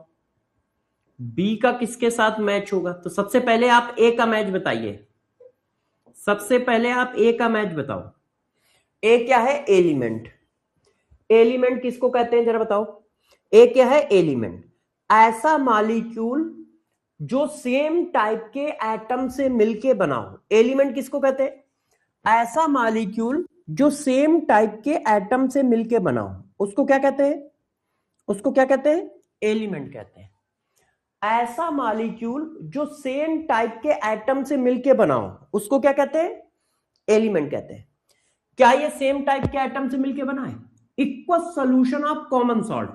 बी का किसके साथ मैच होगा। तो सबसे पहले आप ए का मैच बताइए, सबसे पहले आप ए का मैच बताओ। ए क्या है, एलिमेंट। एलिमेंट किसको कहते हैं जरा बताओ। ए क्या है, एलिमेंट, ऐसा मॉलिक्यूल जो सेम टाइप के एटम से मिलके बना हो। एलिमेंट किसको कहते हैं, ऐसा मॉलिक्यूल जो सेम टाइप के एटम से मिलके बना हो, उसको क्या कहते हैं, उसको क्या कहते हैं, एलिमेंट कहते हैं। ऐसा मॉलिक्यूल जो सेम टाइप के एटम से मिलके बना हो, उसको क्या कहते हैं, एलिमेंट कहते हैं। क्या ये सेम टाइप के एटम से मिलके बना है, equal solution of common salt,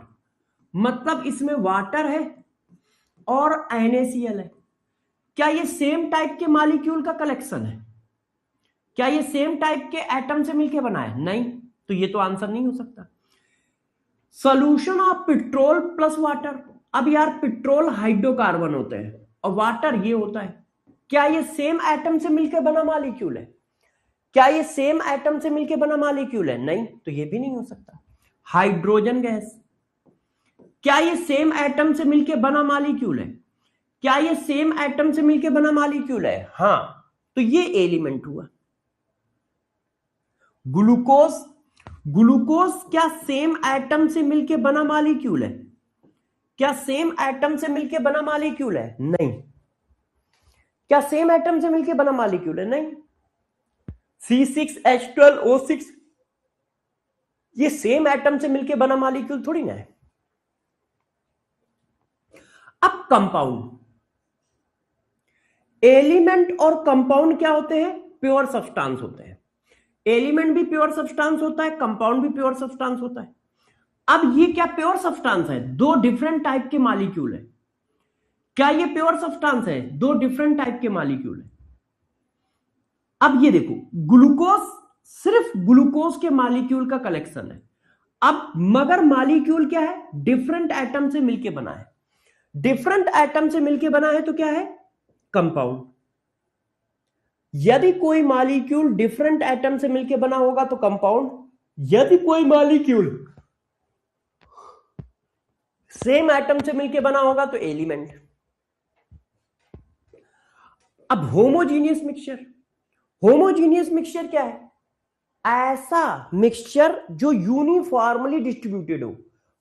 मतलब इसमें वाटर है और NaCl है। क्या ये सेम टाइप के मॉलिक्यूल का कलेक्शन है, क्या ये सेम टाइप के एटम से मिलके बना है, नहीं, तो ये तो आंसर नहीं हो सकता। Solution of petrol plus water, अब यार पेट्रोल हाइड्रोकार्बन होते हैं और वाटर ये होता है, क्या ये सेम एटम से मिलकर बना मॉलिक्यूल है, क्या ये सेम एटम से मिलकर बना मॉलिक्यूल है, नहीं, तो ये भी नहीं हो सकता। हाइड्रोजन गैस, क्या ये सेम एटम से मिलकर बना मॉलिक्यूल है, क्या ये सेम एटम से मिलकर बना मॉलिक्यूल है, हां, तो ये एलिमेंट हुआ। ग्लूकोज, ग्लूकोज क्या सेम एटम से मिलकर बना मॉलिक्यूल है, क्या सेम एटम से मिलकर बना मॉलिक्यूल है, नहीं, क्या सेम एटम से मिलकर बना मॉलिक्यूल है, नहीं। C6H12O6 ये सेम एटम से मिलकर बना मॉलिक्यूल थोड़ी ना है। अब कंपाउंड, एलिमेंट और कंपाउंड क्या होते हैं, प्योर सब्सटेंस होते हैं। एलिमेंट भी प्योर सब्सटेंस होता है, कंपाउंड भी प्योर सब्सटेंस होता है। अब ये क्या प्योर सब्सटेंस है, दो डिफरेंट टाइप के मॉलिक्यूल है, क्या ये प्योर सब्सटेंस है, दो डिफरेंट टाइप के मॉलिक्यूल है। अब ये देखो, ग्लूकोज सिर्फ ग्लूकोज के मॉलिक्यूल का कलेक्शन है। अब मगर मॉलिक्यूल क्या है, डिफरेंट एटम से मिलके बना है, डिफरेंट एटम से मिलके बना है तो क्या है, कंपाउंड। यदि कोई मॉलिक्यूल डिफरेंट एटम से मिलके बना होगा तो कंपाउंड, यदि कोई मॉलिक्यूल सेम एटम से मिलके बना होगा तो एलिमेंट। अब होमोजीनियस मिक्सचर, होमोजीनियस मिक्सचर क्या है, ऐसा मिक्सचर जो यूनिफॉर्मली डिस्ट्रीब्यूटेड हो,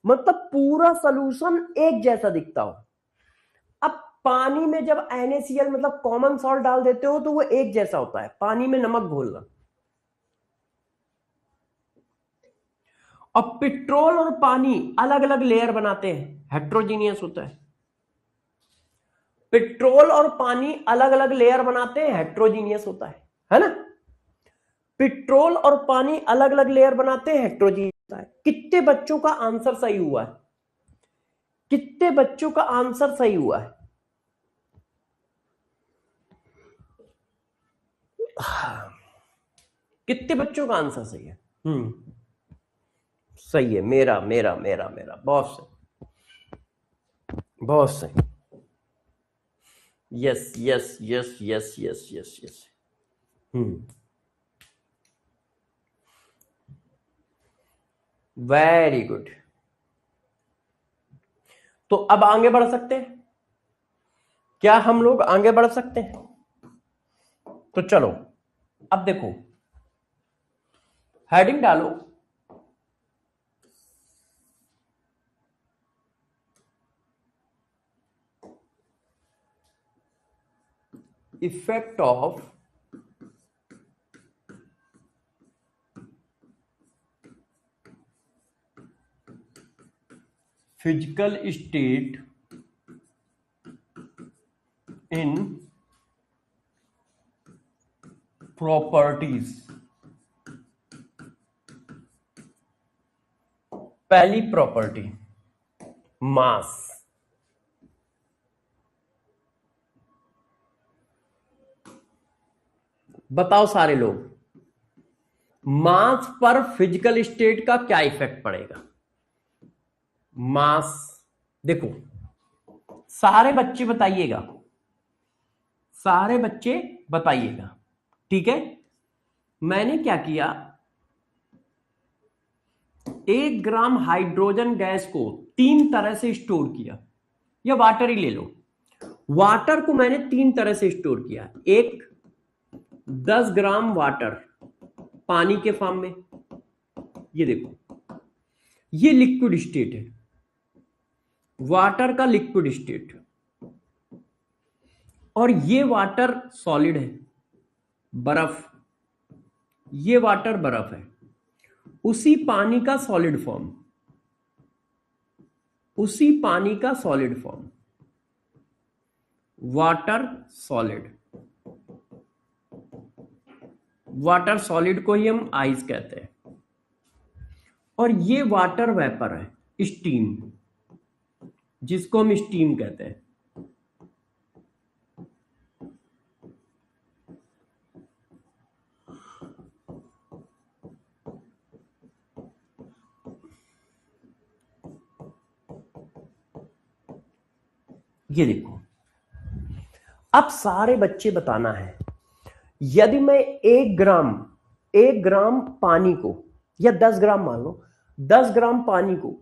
मतलब पूरा सॉल्यूशन एक जैसा दिखता हो। अब पानी में जब NaCl मतलब कॉमन सॉल्ट डाल देते हो तो वो एक जैसा होता है, पानी में नमक घोलना। और पेट्रोल और पानी अलग अलग लेयर बनाते हैं, हेट्रोजीनियस होता है। पेट्रोल और पानी अलग अलग लेयर बनाते हैं, हेट्रोजीनियस होता है ना। पेट्रोल और पानी अलग अलग लेयर बनाते हैं, हेट्रोजीनियस होता है। कितने बच्चों का आंसर सही हुआ है, कितने बच्चों का आंसर सही हुआ है, कितने बच्चों का आंसर सही है, सही है, मेरा मेरा मेरा मेरा बहुत सही, बहुत सही, yes yes yes yes yes yes yes. Very good. तो अब आगे बढ़ सकते हैं क्या? हम लोग आगे बढ़ सकते हैं? तो चलो अब देखो, हेडिंग डालो, effect of physical state in properties. पहली प्रॉपर्टी मास। बताओ सारे लोग, मास पर फिजिकल स्टेट का क्या इफेक्ट पड़ेगा? मास, देखो सारे बच्चे बताइएगा, सारे बच्चे बताइएगा, ठीक है? मैंने क्या किया, 1 ग्राम हाइड्रोजन गैस को 3 तरह से स्टोर किया, या वाटर ही ले लो, वाटर को मैंने 3 तरह से स्टोर किया। एक, 10 ग्राम वाटर पानी के फॉर्म में, ये देखो ये लिक्विड स्टेट है, वाटर का लिक्विड स्टेट, और ये वाटर सॉलिड है, बर्फ, ये वाटर बर्फ है, उसी पानी का सॉलिड फॉर्म, उसी पानी का solid form, water solid, water solid को ही हम आइस कहते हैं, और ये वाटर वेपर है, स्टीम, जिसको हम स्टीम कहते हैं। ये देखो, अब सारे बच्चे बताना है, यदि मैं 1 ग्राम पानी को, या 10 ग्राम मान लो, 10 ग्राम पानी को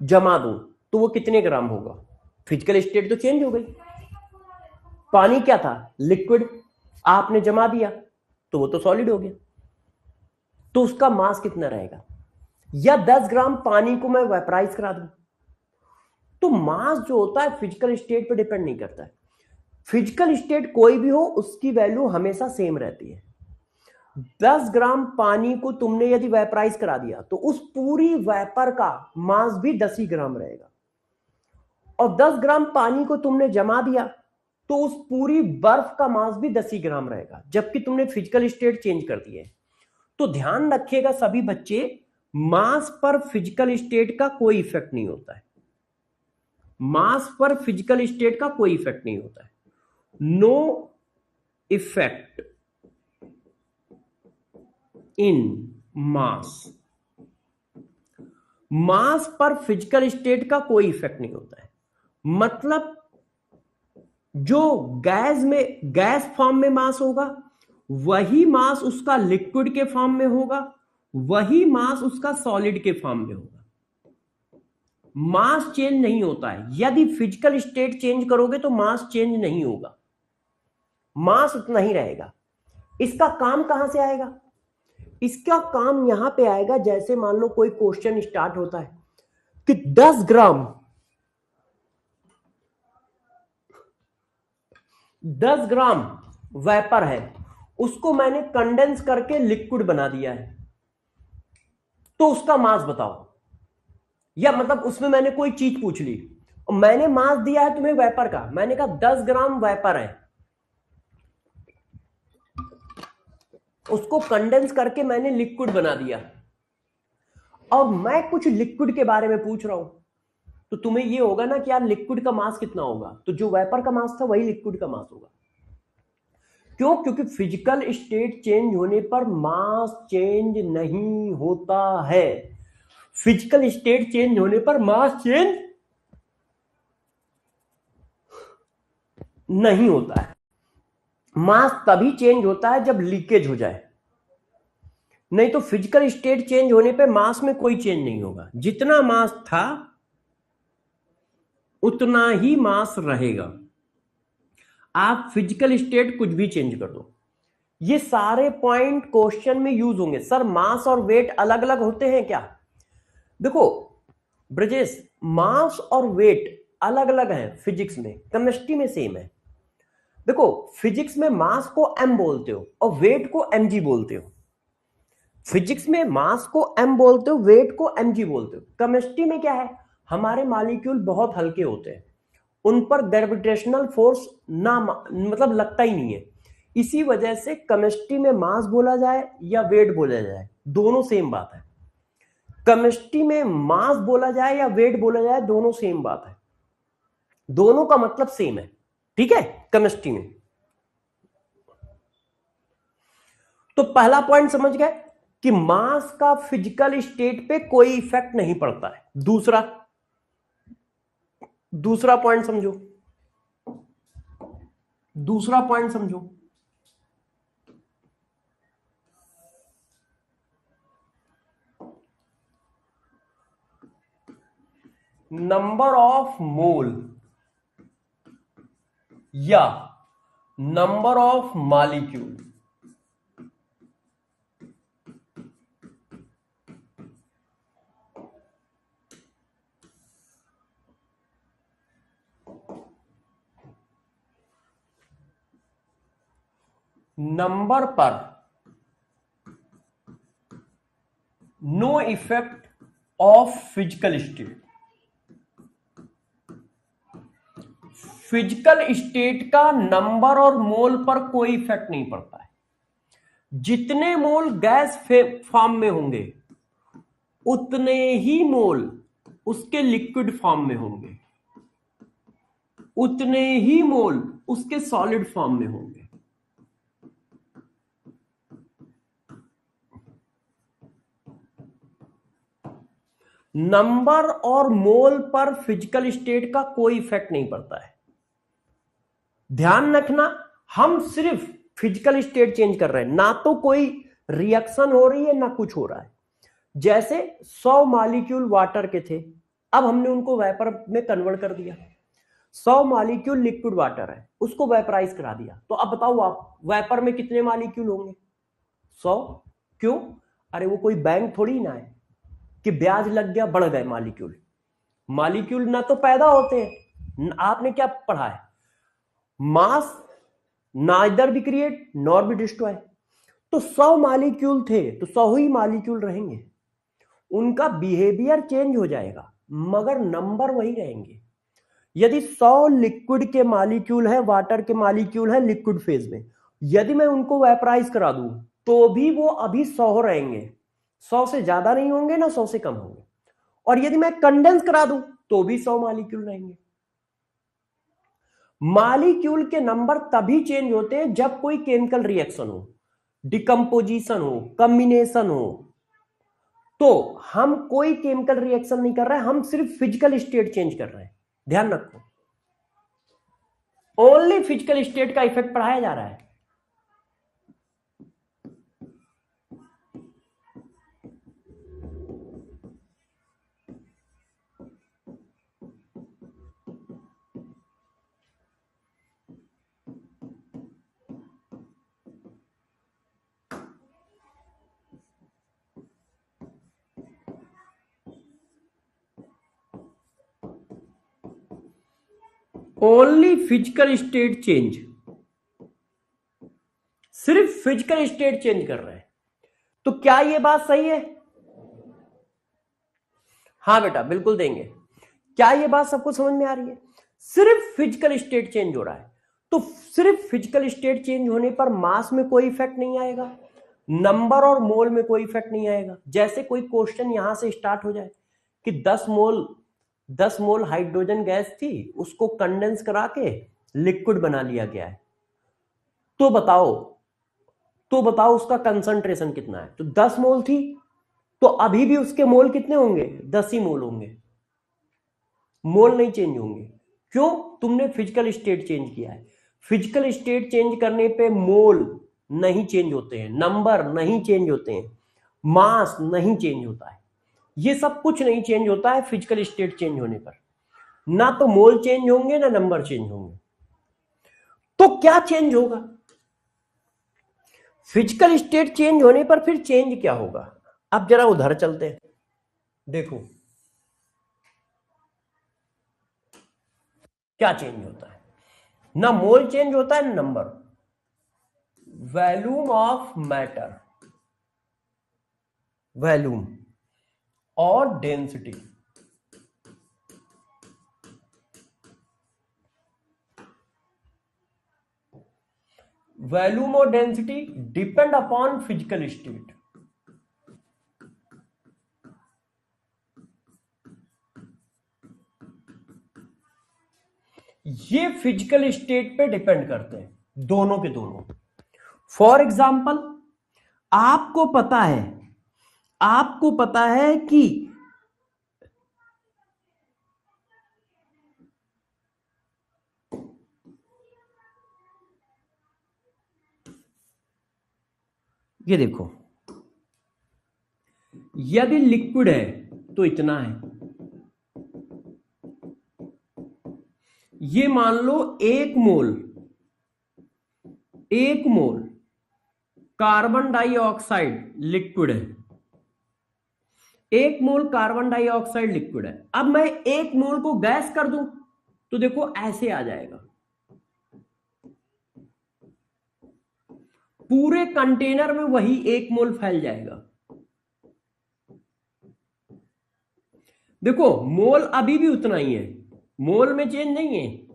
जमा दूं तो वो कितने ग्राम होगा? फिजिकल स्टेट तो चेंज हो गई, पानी क्या था? लिक्विड, आपने जमा दिया तो वो तो सॉलिड हो गया, तो उसका मास कितना रहेगा? या 10 ग्राम पानी को मैं वेपराइज करा दूं, तो मास जो होता है फिजिकल स्टेट पे डिपेंड नहीं करता है। फिजिकल स्टेट कोई भी हो उसकी वैल्यू हमेशा सेम रहती है। 10 ग्राम पानी को तुमने यदि वेपराइज करा दिया तो उस पूरी वेपर का मास भी 10 ही ग्राम रहेगा, और 10 ग्राम पानी को तुमने जमा दिया तो उस पूरी बर्फ का मास भी 10 ही ग्राम रहेगा, जबकि तुमने फिजिकल स्टेट चेंज कर दिए। तो ध्यान रखिएगा सभी बच्चे, मास पर फिजिकल स्टेट का कोई इफेक्ट नहीं होता है, मास पर फिजिकल स्टेट का कोई इफेक्ट नहीं होता है। नो इफेक्ट इन मास, मास पर फिजिकल स्टेट का कोई इफेक्ट नहीं होता है। मतलब जो गैस में, गैस फॉर्म में मास होगा वही मास उसका लिक्विड के फॉर्म में होगा, वही मास उसका सॉलिड के फॉर्म में होगा। मास चेंज नहीं होता है, यदि फिजिकल स्टेट चेंज करोगे तो मास चेंज नहीं होगा, मास उतना ही रहेगा। इसका काम कहां से आएगा? इसका काम यहां पे आएगा, जैसे मान लो कोई क्वेश्चन स्टार्ट होता है कि 10 ग्राम 10 ग्राम वेपर है, उसको मैंने कंडेंस करके लिक्विड बना दिया है, तो उसका मास बताओ। या मतलब उसमें मैंने कोई चीज पूछ ली और मैंने मास दिया है तुम्हें वेपर का, मैंने कहा 10 ग्राम वेपर है, उसको कंडेंस करके मैंने लिक्विड बना दिया, और मैं कुछ लिक्विड के बारे में पूछ रहा हूं, तो तुम्हें ये होगा ना कि यार लिक्विड का मास कितना होगा, तो जो वेपर का मास था वही लिक्विड का मास होगा। क्यों? क्योंकि फिजिकल स्टेट चेंज होने पर मास चेंज नहीं होता है, फिजिकल स्टेट चेंज होने पर मास चेंज नहीं होता है। मास तभी चेंज होता है जब लीकेज हो जाए, नहीं तो फिजिकल स्टेट चेंज होने पे मास में कोई चेंज नहीं होगा, जितना मास था उतना ही मास रहेगा। आप फिजिकल स्टेट कुछ भी चेंज कर दो। ये सारे पॉइंट क्वेश्चन में यूज होंगे। सर मास और वेट अलग अलग होते हैं क्या? देखो ब्रजेश, मास और वेट अलग अलग हैं फिजिक्स में, केमिस्ट्री में सेम है। देखो फिजिक्स में मास को m बोलते हो और वेट को mg बोलते हो। फिजिक्स में मास को m बोलते हो, वेट को mg बोलते हो। केमिस्ट्री में क्या है, हमारे मॉलिक्यूल बहुत हल्के होते हैं, उन पर ग्रेविटेशनल फोर्स ना मतलब लगता ही नहीं है। इसी वजह से केमिस्ट्री में मास बोला जाए या वेट बोला जाए, दोनों सेम बात है। केमिस्ट्री में मास बोला जाए या वेट बोला जाए, दोनों सेम बात है, दोनों का मतलब सेम है। ठीक है, केमिस्ट्री में। तो पहला पॉइंट समझ गए कि मास का फिजिकल स्टेट पे कोई इफेक्ट नहीं पड़ता है। दूसरा पॉइंट समझो, दूसरा पॉइंट समझो। नंबर ऑफ मोल या नंबर ऑफ मॉलिक्यूल नंबर पर no effect of physical state. Physical state का नंबर और मोल पर कोई इफेक्ट नहीं पड़ता है। जितने मोल गैस फॉर्म में होंगे उतने ही मोल उसके लिक्विड फॉर्म में होंगे, उतने ही मोल उसके सॉलिड फॉर्म में होंगे। नंबर और मोल पर फिजिकल स्टेट का कोई इफेक्ट नहीं पड़ता है। ध्यान रखना, हम सिर्फ फिजिकल स्टेट चेंज कर रहे हैं, ना तो कोई रिएक्शन हो रही है ना कुछ हो रहा है। जैसे 100 मॉलिक्यूल वाटर के थे, अब हमने उनको वेपर में कन्वर्ट कर दिया। 100 मॉलिक्यूल लिक्विड वाटर है, उसको वेपराइज करा दिया। तो अब बताओ आप, वेपर में कितने मॉलिक्यूल होंगे? 100। क्यों? अरे वो कोई बैंक थोड़ी ना है कि ब्याज लग गया बढ़ गए मॉलिक्यूल। मॉलिक्यूल ना तो पैदा होते हैं, आपने क्या पढ़ा है, mass neither be create nor be destroy. तो 100 मॉलिक्यूल थे तो 100 ही मॉलिक्यूल रहेंगे, उनका बिहेवियर चेंज हो जाएगा मगर नंबर वही रहेंगे। यदि 100 लिक्विड के मॉलिक्यूल है, वाटर के मॉलिक्यूल है लिक्विड फेज में, यदि मैं उनको वेपराइज करा दूं तो भी वो अभी 100 रहेंगे, 100 से ज्यादा नहीं होंगे ना 100 से कम होंगे। और यदि मैं कंडेंस करा दूं तो भी 100 मॉलिक्यूल रहेंगे। मॉलिक्यूल के नंबर तभी चेंज होते हैं जब कोई केमिकल रिएक्शन हो, डिकम्पोजिशन हो, कॉम्बिनेशन हो। तो हम कोई केमिकल रिएक्शन नहीं कर रहे हैं, हम सिर्फ फिजिकल स्टेट चेंज कर रहे हैं। ध्यान रखो, ओनली फिजिकल स्टेट का इफेक्ट पढ़ाया जा रहा है। ओनली फिजिकल स्टेट चेंज, सिर्फ फिजिकल स्टेट चेंज कर रहे हैं। तो क्या यह बात सही है? हाँ बेटा बिल्कुल देंगे। क्या यह बात सबको समझ में आ रही है? सिर्फ फिजिकल स्टेट चेंज हो रहा है। तो सिर्फ फिजिकल स्टेट चेंज होने पर मास में कोई इफेक्ट नहीं आएगा, नंबर और मोल में कोई इफेक्ट नहीं आएगा। जैसे कोई क्वेश्चन यहां से स्टार्ट हो जाए कि 10 मोल हाइड्रोजन गैस थी, उसको कंडेंस करा के लिक्विड बना लिया गया है, तो बताओ उसका कंसंट्रेशन कितना है? तो 10 मोल थी, तो अभी भी उसके मोल कितने होंगे? 10 ही मोल होंगे, मोल नहीं चेंज होंगे। क्यों? तुमने फिजिकल स्टेट चेंज किया है। फिजिकल स्टेट चेंज करने पे मोल नहीं चेंज होते हैं, नंबर नहीं चेंज होते हैं, मास नहीं चेंज होता है, ये सब कुछ नहीं चेंज होता है फिजिकल स्टेट चेंज होने पर। ना तो मोल चेंज होंगे ना नंबर चेंज होंगे। तो क्या चेंज होगा? फिजिकल स्टेट चेंज होने पर फिर चेंज क्या होगा? अब जरा उधर चलते हैं, देखो क्या चेंज होता है। ना मोल चेंज होता है ना number. Volume of matter, volume और डेंसिटी, वॉल्यूम और density depend upon physical state. ये फिजिकल स्टेट पे डिपेंड करते हैं, दोनों के दोनों। फॉर एग्जाम्पल, आपको पता है, आपको पता है कि ये देखो, यदि लिक्विड है तो इतना है, ये मान लो 1 मोल, 1 मोल कार्बन डाइऑक्साइड लिक्विड है, 1 मोल कार्बन डाइऑक्साइड लिक्विड है। अब मैं 1 मोल को गैस कर दूं तो देखो ऐसे आ जाएगा, पूरे कंटेनर में वही 1 मोल फैल जाएगा। देखो मोल अभी भी उतना ही है, मोल में चेंज नहीं है,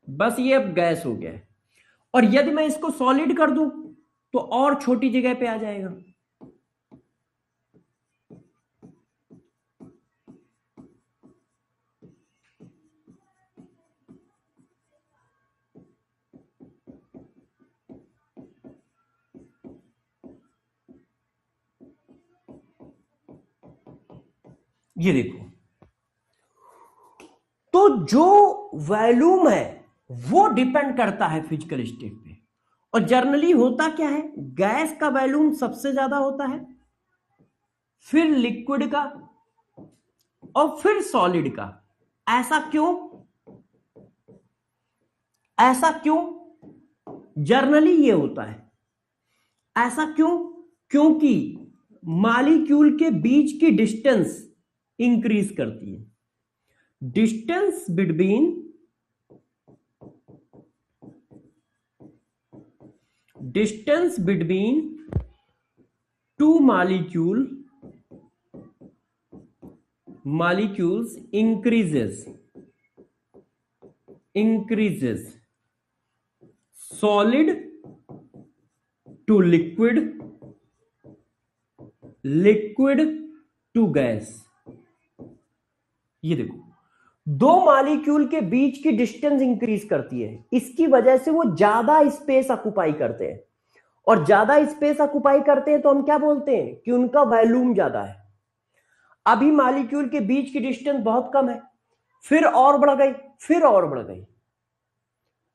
बस ये अब गैस हो गया है। और यदि मैं इसको सॉलिड कर दूं तो और छोटी जगह पे आ जाएगा। ये देखो, तो जो वॉल्यूम है वो डिपेंड करता है फिजिकल स्टेट पे। और जनरली होता क्या है, गैस का वॉल्यूम सबसे ज्यादा होता है, फिर लिक्विड का और फिर सॉलिड का। ऐसा क्यों? ऐसा क्यों जर्नली ये होता है? ऐसा क्यों? क्योंकि मॉलिक्यूल के बीच की डिस्टेंस इंक्रीज करती है। Distance between two molecules increases solid to liquid to gas। ये देखो, दो मॉलिक्यूल के बीच की डिस्टेंस इंक्रीज करती है, इसकी वजह से वो ज्यादा स्पेस ऑक्युपाई करते हैं। और ज्यादा स्पेस ऑक्युपाई करते हैं तो हम क्या बोलते हैं कि उनका वॉल्यूम ज्यादा है। अभी मॉलिक्यूल के बीच की डिस्टेंस बहुत कम है, फिर और बढ़ गई, फिर और बढ़ गई,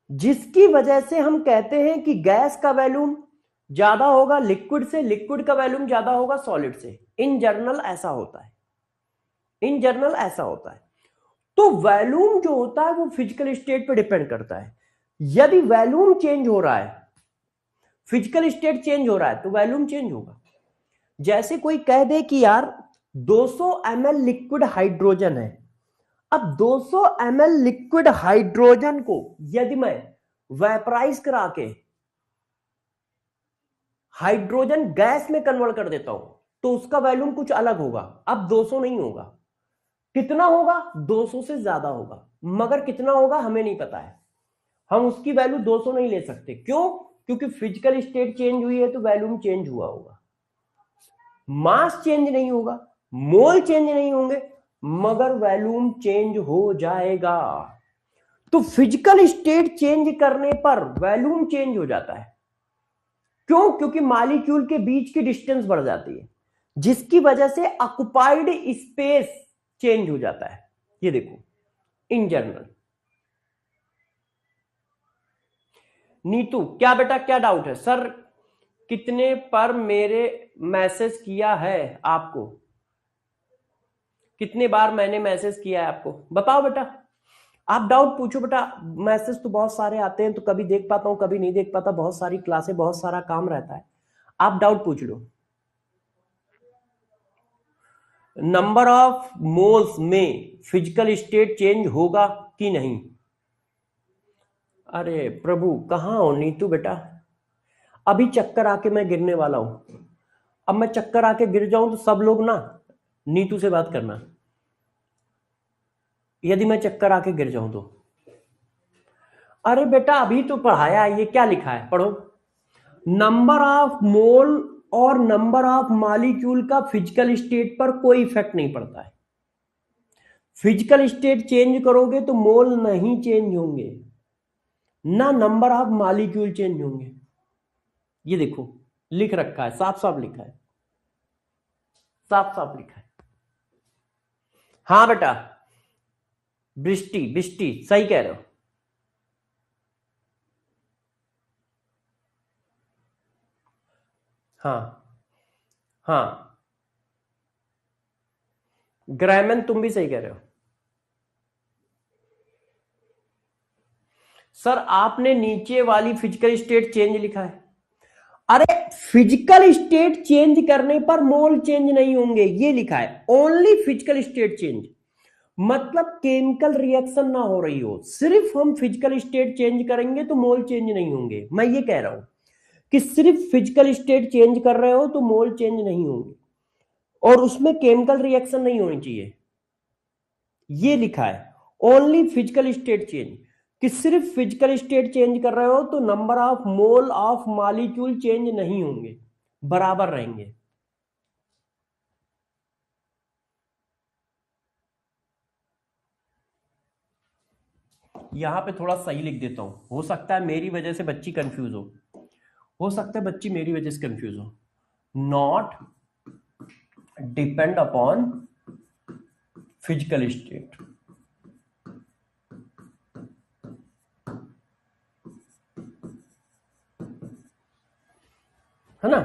जिसकी वजह से हम कहते हैं कि गैस का वॉल्यूम ज्यादा होगा लिक्विड से, लिक्विड का वॉल्यूम ज्यादा होगा सॉलिड से। इन जनरल ऐसा होता है, इन जनरल ऐसा होता है। तो वॉल्यूम जो होता है वो फिजिकल स्टेट पे डिपेंड करता है। यदि वॉल्यूम चेंज हो रहा है, फिजिकल स्टेट चेंज हो रहा है, तो वॉल्यूम चेंज होगा। जैसे कोई कह दे कि यार 200 ml लिक्विड हाइड्रोजन है, अब 200 ml लिक्विड हाइड्रोजन को यदि मैं वेपराइज करा के हाइड्रोजन गैस में कन्वर्ट कर देता हूं तो उसका वॉल्यूम कुछ अलग होगा। अब 200 नहीं होगा, कितना होगा? 200 से ज्यादा होगा, मगर कितना होगा हमें नहीं पता है। हम उसकी वैल्यू 200 नहीं ले सकते। क्यों? क्योंकि फिजिकल स्टेट चेंज हुई है तो वॉल्यूम चेंज हुआ होगा। मास चेंज नहीं होगा, मोल चेंज नहीं होंगे, मगर वॉल्यूम चेंज हो जाएगा। तो फिजिकल स्टेट चेंज करने पर वॉल्यूम चेंज हो जाता है। क्यों? क्योंकि मॉलिक्यूल के बीच की डिस्टेंस बढ़ जाती है, जिसकी वजह से ऑक्युपाइड स्पेस चेंज हो जाता है। ये देखो, इन जनरल। नीतू, क्या बेटा क्या डाउट है? सर कितने पर मेरे मैसेज किया है आपको, कितने बार मैंने मैसेज किया है आपको, बताओ बेटा। आप डाउट पूछो बेटा, मैसेज तो बहुत सारे आते हैं, तो कभी देख पाता हूं कभी नहीं देख पाता, बहुत सारी क्लासें, बहुत सारा काम रहता है, आप डाउट पूछ लो। नंबर ऑफ मोल्स में फिजिकल स्टेट चेंज होगा कि नहीं? अरे प्रभु, कहां हो नीतू बेटा? अभी चक्कर आके मैं गिरने वाला हूं। अब मैं चक्कर आके गिर जाऊं तो सब लोग ना नीतू से बात करना, यदि मैं चक्कर आके गिर जाऊं तो। अरे बेटा अभी तो पढ़ाया, ये क्या लिखा है, पढ़ो। नंबर ऑफ मोल और नंबर ऑफ मॉलिक्यूल का फिजिकल स्टेट पर कोई इफेक्ट नहीं पड़ता है। फिजिकल स्टेट चेंज करोगे तो मोल नहीं चेंज होंगे, ना नंबर ऑफ मॉलिक्यूल चेंज होंगे। ये देखो लिख रखा है, साफ साफ लिखा है, साफ साफ लिखा है। हाँ बेटा, बृष्टि बृष्टि सही कह रहे हो। हाँ हाँ, ग्रामन तुम भी सही कह रहे हो। सर आपने नीचे वाली फिजिकल स्टेट चेंज लिखा है। अरे फिजिकल स्टेट चेंज करने पर मोल चेंज नहीं होंगे, ये लिखा है, ओनली फिजिकल स्टेट चेंज। मतलब केमिकल रिएक्शन ना हो रही हो, सिर्फ हम फिजिकल स्टेट चेंज करेंगे तो मोल चेंज नहीं होंगे। मैं ये कह रहा हूं कि सिर्फ फिजिकल स्टेट चेंज कर रहे हो तो मोल चेंज नहीं होंगे, और उसमें केमिकल रिएक्शन नहीं होनी चाहिए, ये लिखा है। ओनली फिजिकल स्टेट चेंज, कि सिर्फ फिजिकल स्टेट चेंज कर रहे हो तो number of mole of molecule change नहीं होंगे, बराबर रहेंगे। यहां पे थोड़ा सही लिख देता हूं, हो सकता है मेरी वजह से बच्ची कंफ्यूज हो सकता है बच्ची मेरी वजह से कंफ्यूज हो। Not depend upon physical state, है ना।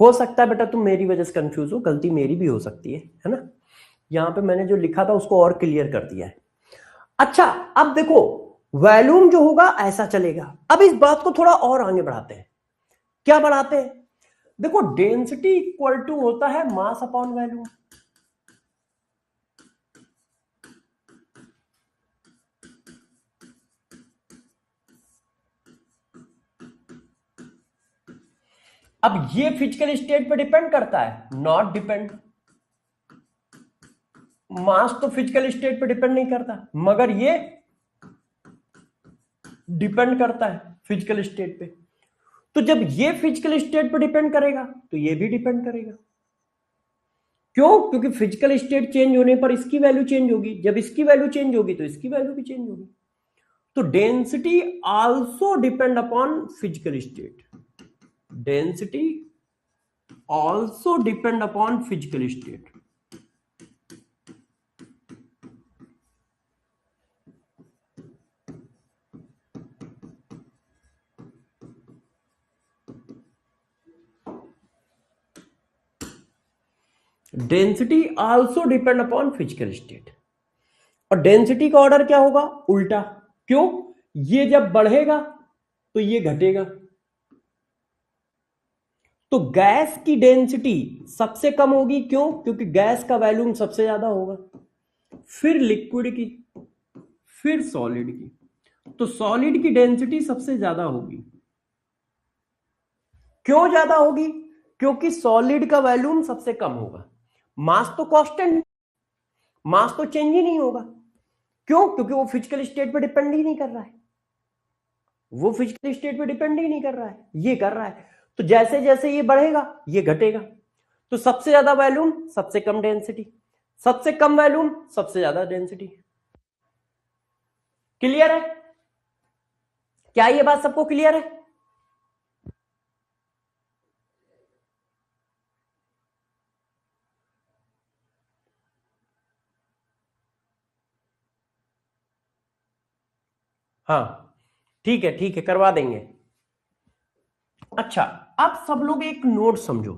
हो सकता है बेटा तुम मेरी वजह से कंफ्यूज हो, गलती मेरी भी हो सकती है ना। यहां पे मैंने जो लिखा था उसको और क्लियर कर दिया है। अच्छा अब देखो, वॉल्यूम जो होगा ऐसा चलेगा। अब इस बात को थोड़ा और आगे बढ़ाते हैं। क्या बढ़ाते हैं? देखो डेंसिटी इक्वल टू होता है मास अपॉन वॉल्यूम। अब ये फिजिकल स्टेट पे डिपेंड करता है? Not depend. मास तो फिजिकल स्टेट पे डिपेंड नहीं करता, मगर ये डिपेंड करता है फिजिकल स्टेट पे। तो जब ये फिजिकल स्टेट पे डिपेंड करेगा तो ये भी डिपेंड करेगा। क्यों? क्योंकि फिजिकल स्टेट चेंज होने पर इसकी वैल्यू चेंज होगी, जब इसकी वैल्यू चेंज होगी तो इसकी वैल्यू भी चेंज होगी। तो density also depend upon physical state, density also depend upon physical state. Density also depend upon physical state. और डेंसिटी का ऑर्डर क्या होगा? उल्टा। क्यों? ये जब बढ़ेगा तो ये घटेगा। तो गैस की डेंसिटी सबसे कम होगी, क्यों? क्योंकि गैस का वॉल्यूम सबसे ज्यादा होगा, फिर लिक्विड की, फिर सॉलिड की। तो सॉलिड की डेंसिटी सबसे ज्यादा होगी। क्यों ज्यादा होगी? क्योंकि सॉलिड का वॉल्यूम सबसे कम होगा। मास तो कांस्टेंट, मास तो चेंज ही नहीं होगा। क्यों? क्योंकि वो फिजिकल स्टेट पे डिपेंड ही नहीं कर रहा है, वो फिजिकल स्टेट पे डिपेंड ही नहीं कर रहा है, ये कर रहा है। तो जैसे जैसे ये बढ़ेगा ये घटेगा। तो सबसे ज्यादा वॉल्यूम सबसे कम डेंसिटी, सबसे कम वॉल्यूम सबसे ज्यादा डेंसिटी। क्लियर है? क्या ये बात सबको क्लियर है? हाँ ठीक है, ठीक है, करवा देंगे। अच्छा अब सब लोग एक नोट समझो,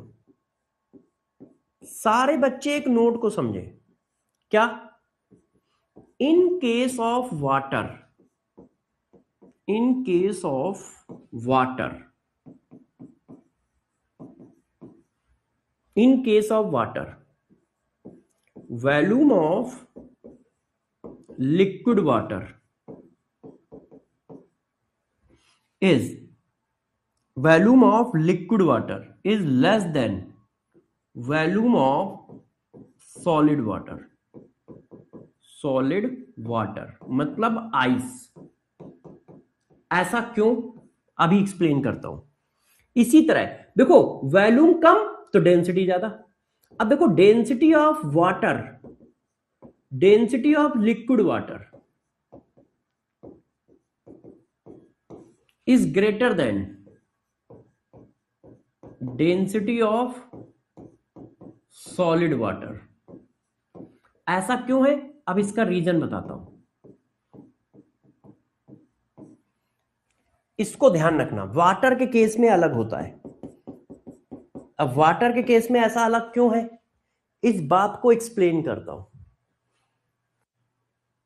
सारे बच्चे एक नोट को समझे। क्या? In case of water, in case of water, in case of water, volume of liquid water is, volume of liquid water is less than volume of solid water, solid water मतलब ice. ऐसा क्यों, अभी explain करता हूं। इसी तरह देखो, volume कम तो डेंसिटी ज्यादा। अब देखो, density of water, density of liquid water is greater than density of solid water. ऐसा क्यों है, अब इसका रीजन बताता हूं। इसको ध्यान रखना, वाटर के केस में अलग होता है। अब वाटर के केस में ऐसा अलग क्यों है, इस बात को एक्सप्लेन करता हूं,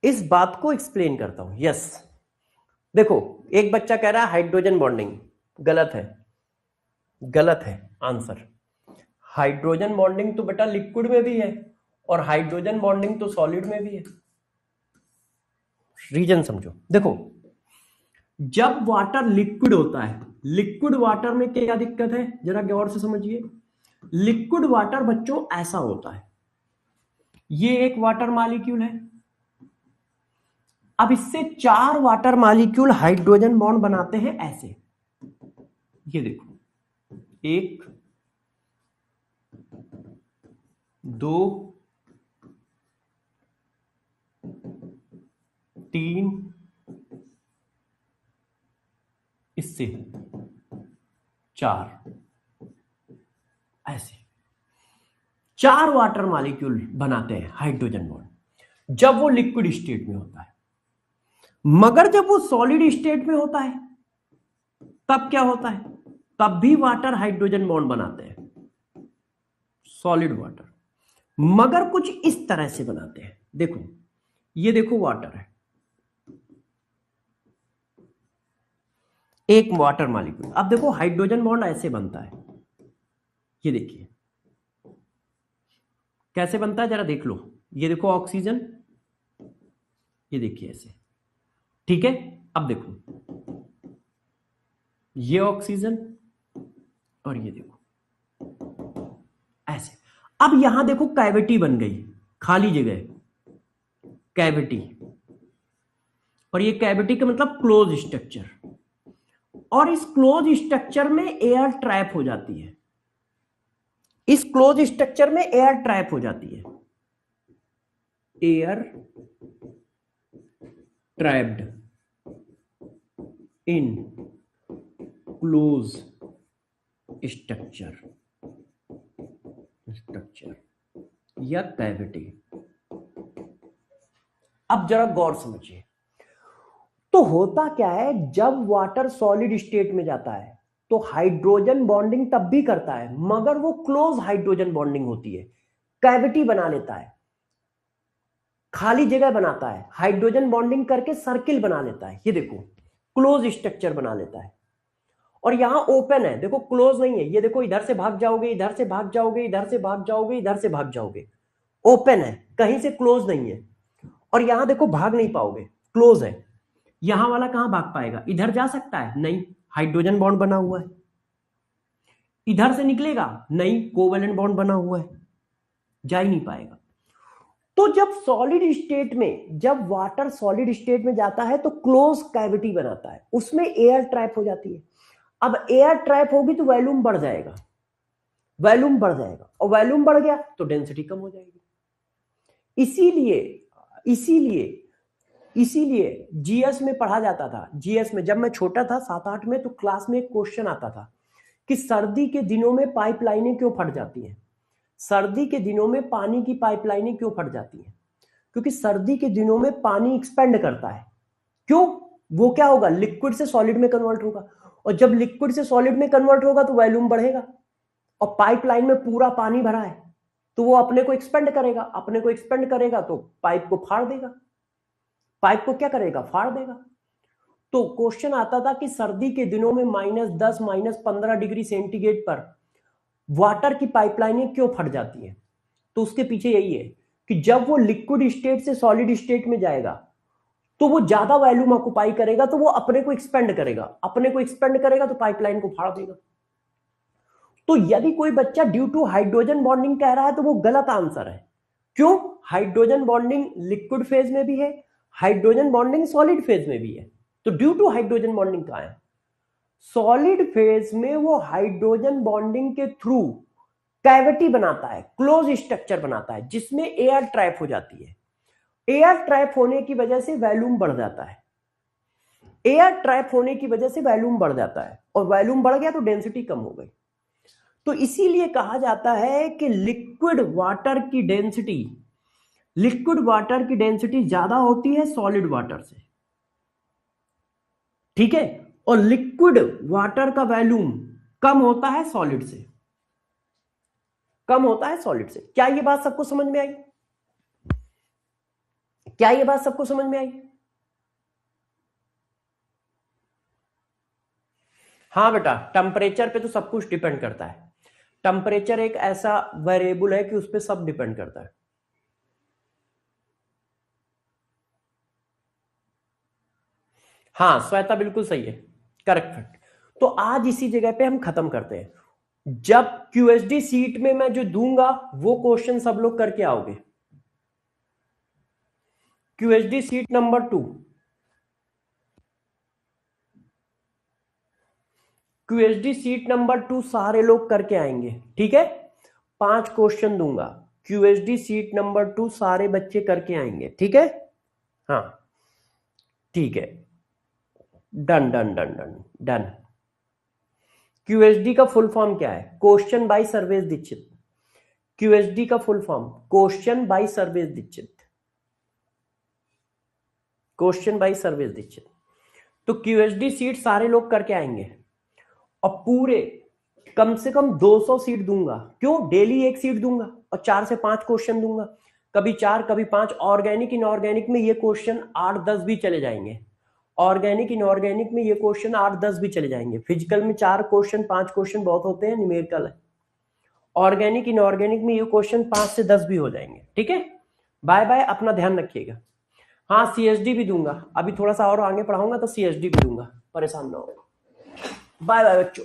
इस बात को एक्सप्लेन करता हूं। यस, देखो एक बच्चा कह रहा है हाइड्रोजन बॉन्डिंग गलत है, गलत है आंसर। हाइड्रोजन बॉन्डिंग तो बेटा लिक्विड में भी है और हाइड्रोजन बॉन्डिंग तो सॉलिड में भी है। रीजन समझो, देखो जब वाटर लिक्विड होता है, लिक्विड वाटर में क्या दिक्कत है जरा गौर से समझिए। लिक्विड वाटर बच्चों ऐसा होता है, ये एक वाटर मॉलिक्यूल है, अब इससे 4 वाटर मॉलिक्यूल हाइड्रोजन बॉन्ड बनाते हैं ऐसे। ये देखो 1 2 3, इससे 4, ऐसे 4 वाटर मॉलिक्यूल बनाते हैं हाइड्रोजन बॉन्ड जब वो लिक्विड स्टेट में होता है। मगर जब वो सॉलिड स्टेट में होता है तब क्या होता है, तब भी वाटर हाइड्रोजन बॉन्ड बनाते हैं, सॉलिड वाटर, मगर कुछ इस तरह से बनाते हैं। देखो ये देखो वाटर है, एक वाटर मॉलिक्यूल। अब देखो हाइड्रोजन बॉन्ड ऐसे बनता है, ये देखिए कैसे बनता है जरा देख लो। ये देखो ऑक्सीजन, ये देखिए ऐसे, ठीक है। अब देखो ये ऑक्सीजन और ये देखो ऐसे। अब यहां देखो कैविटी बन गई, खाली जगह, कैविटी, और ये कैविटी का मतलब क्लोज स्ट्रक्चर, और इस क्लोज स्ट्रक्चर में एयर ट्रैप हो जाती है, इस क्लोज स्ट्रक्चर में एयर ट्रैप हो जाती है, air trapped in close structure, या कैविटी। अब जरा गौर समझिए, तो होता क्या है, जब वाटर सॉलिड स्टेट में जाता है तो हाइड्रोजन बॉन्डिंग तब भी करता है, मगर वो क्लोज हाइड्रोजन बॉन्डिंग होती है, कैविटी बना लेता है, खाली जगह बनाता है, हाइड्रोजन बॉन्डिंग करके सर्किल बना लेता है, ये देखो क्लोज स्ट्रक्चर बना लेता है। और यहां ओपन है, देखो क्लोज नहीं है, ये देखो इधर से भाग जाओगे, इधर से भाग जाओगे, इधर से भाग जाओगे, इधर से भाग जाओगे, ओपन है, कहीं से क्लोज नहीं है। और यहां देखो भाग नहीं पाओगे, क्लोज है, यहां वाला कहां भाग पाएगा, इधर जा सकता है नहीं, हाइड्रोजन बॉन्ड बना हुआ है, इधर से निकलेगा नहीं, कोवेलेंट बॉन्ड बना हुआ है, जा ही नहीं पाएगा। तो जब सॉलिड स्टेट में, जब वाटर सॉलिड स्टेट में जाता है तो क्लोज कैविटी बनाता है, उसमें एयर ट्रैप हो जाती है। अब एयर ट्रैप होगी तो वॉल्यूम बढ़ जाएगा, वॉल्यूम बढ़ जाएगा, और वॉल्यूम बढ़ गया तो डेंसिटी कम हो जाएगी। इसीलिए जीएस में पढ़ा जाता था, जीएस में जब मैं छोटा था 7-8 में, तो क्लास में एक क्वेश्चन आता था कि सर्दी के दिनों में पाइपलाइनें क्यों फट जाती हैं, सर्दी के दिनों में पानी की पाइपलाइनें क्यों फट जाती हैं, क्योंकि सर्दी के दिनों में पानी एक्सपेंड करता है। क्यों, वो क्या होगा, लिक्विड से सॉलिड में कन्वर्ट होगा, और जब लिक्विड से सॉलिड में कन्वर्ट होगा तो वॉल्यूम बढ़ेगा, और पाइपलाइन में पूरा पानी भरा है तो वो अपने को एक्सपेंड करेगा, अपने को एक्सपेंड करेगा तो पाइप को फाड़ देगा, पाइप को क्या करेगा, फाड़ देगा। तो क्वेश्चन आता था कि सर्दी के दिनों में -10 -15 डिग्री सेंटीग्रेड पर वाटर की पाइपलाइनें क्यों फट जाती हैं? तो उसके पीछे यही है कि जब वो लिक्विड स्टेट से सॉलिड स्टेट में जाएगा तो वो ज्यादा वॉल्यूम ऑक्युपाई करेगा, तो वो अपने को एक्सपेंड करेगा, अपने को एक्सपेंड करेगा तो पाइपलाइन को फाड़ देगा। तो यदि कोई बच्चा ड्यू टू हाइड्रोजन बॉन्डिंग कह रहा है तो वो गलत आंसर है। क्यों? हाइड्रोजन बॉन्डिंग लिक्विड फेज में भी है, हाइड्रोजन बॉन्डिंग सॉलिड फेज में भी है। तो ड्यू टू हाइड्रोजन बॉन्डिंग कहां है? सॉलिड फेज में वो हाइड्रोजन बॉन्डिंग के थ्रू कैविटी बनाता है, क्लोज स्ट्रक्चर बनाता है, जिसमें एयर ट्रैप हो जाती है। एयर ट्रैप होने की वजह से वॉल्यूम बढ़ जाता है, एयर ट्रैप होने की वजह से वॉल्यूम बढ़ जाता है, और वॉल्यूम बढ़ गया तो डेंसिटी कम हो गई। तो इसीलिए कहा जाता है कि लिक्विड वाटर की डेंसिटी ज्यादा होती है सॉलिड वाटर से, ठीक है, और लिक्विड वाटर का वॉल्यूम कम होता है सॉलिड से, कम होता है सॉलिड से। क्या ये बात सबको समझ में आई? क्या ये बात सबको समझ में आई? हाँ बेटा, टेम्परेचर पे तो सब कुछ डिपेंड करता है। टेम्परेचर एक ऐसा वेरिएबल है कि उस पर सब डिपेंड करता है। हाँ श्वेता बिल्कुल सही है, करेक्ट। तो आज इसी जगह पे हम खत्म करते हैं। जब क्यूएसडी सीट में मैं जो दूंगा वो क्वेश्चन सब लोग करके आओगे। क्यूएसडी सीट नंबर 2, क्यूएसडी सीट नंबर 2 सारे लोग करके आएंगे, ठीक है। 5 क्वेश्चन दूंगा, क्यूएसडी सीट नंबर 2 सारे बच्चे करके आएंगे, ठीक है। हाँ ठीक है, done done done done done. QSD का फुल फॉर्म क्या है? Question by Sarvesh Dixit. QSD का full form question by Sarvesh Dixit, question by Sarvesh Dixit. तो क्यूएसडी सीट सारे लोग करके आएंगे, और पूरे कम से कम 200 सीट दूंगा। क्यों? डेली एक सीट दूंगा और 4 से 5 क्वेश्चन दूंगा, कभी 4 कभी 5। ऑर्गेनिक इनऑर्गेनिक में ये क्वेश्चन 8-10 भी चले जाएंगे, ऑर्गेनिक इनऑर्गेनिक में ये क्वेश्चन 8-10 भी चले जाएंगे। फिजिकल में 4 क्वेश्चन 5 क्वेश्चन बहुत होते हैं, न्यूमेरिकल है। ऑर्गेनिक इनऑर्गेनिक में ये क्वेश्चन 5 से 10 भी हो जाएंगे, ठीक है। बाय बाय, अपना ध्यान रखिएगा। हाँ सीएसडी भी दूंगा, अभी थोड़ा सा और आगे पढ़ाऊंगा तो सीएसडी भी दूंगा, परेशान ना हो। बाय बाय बच्चों।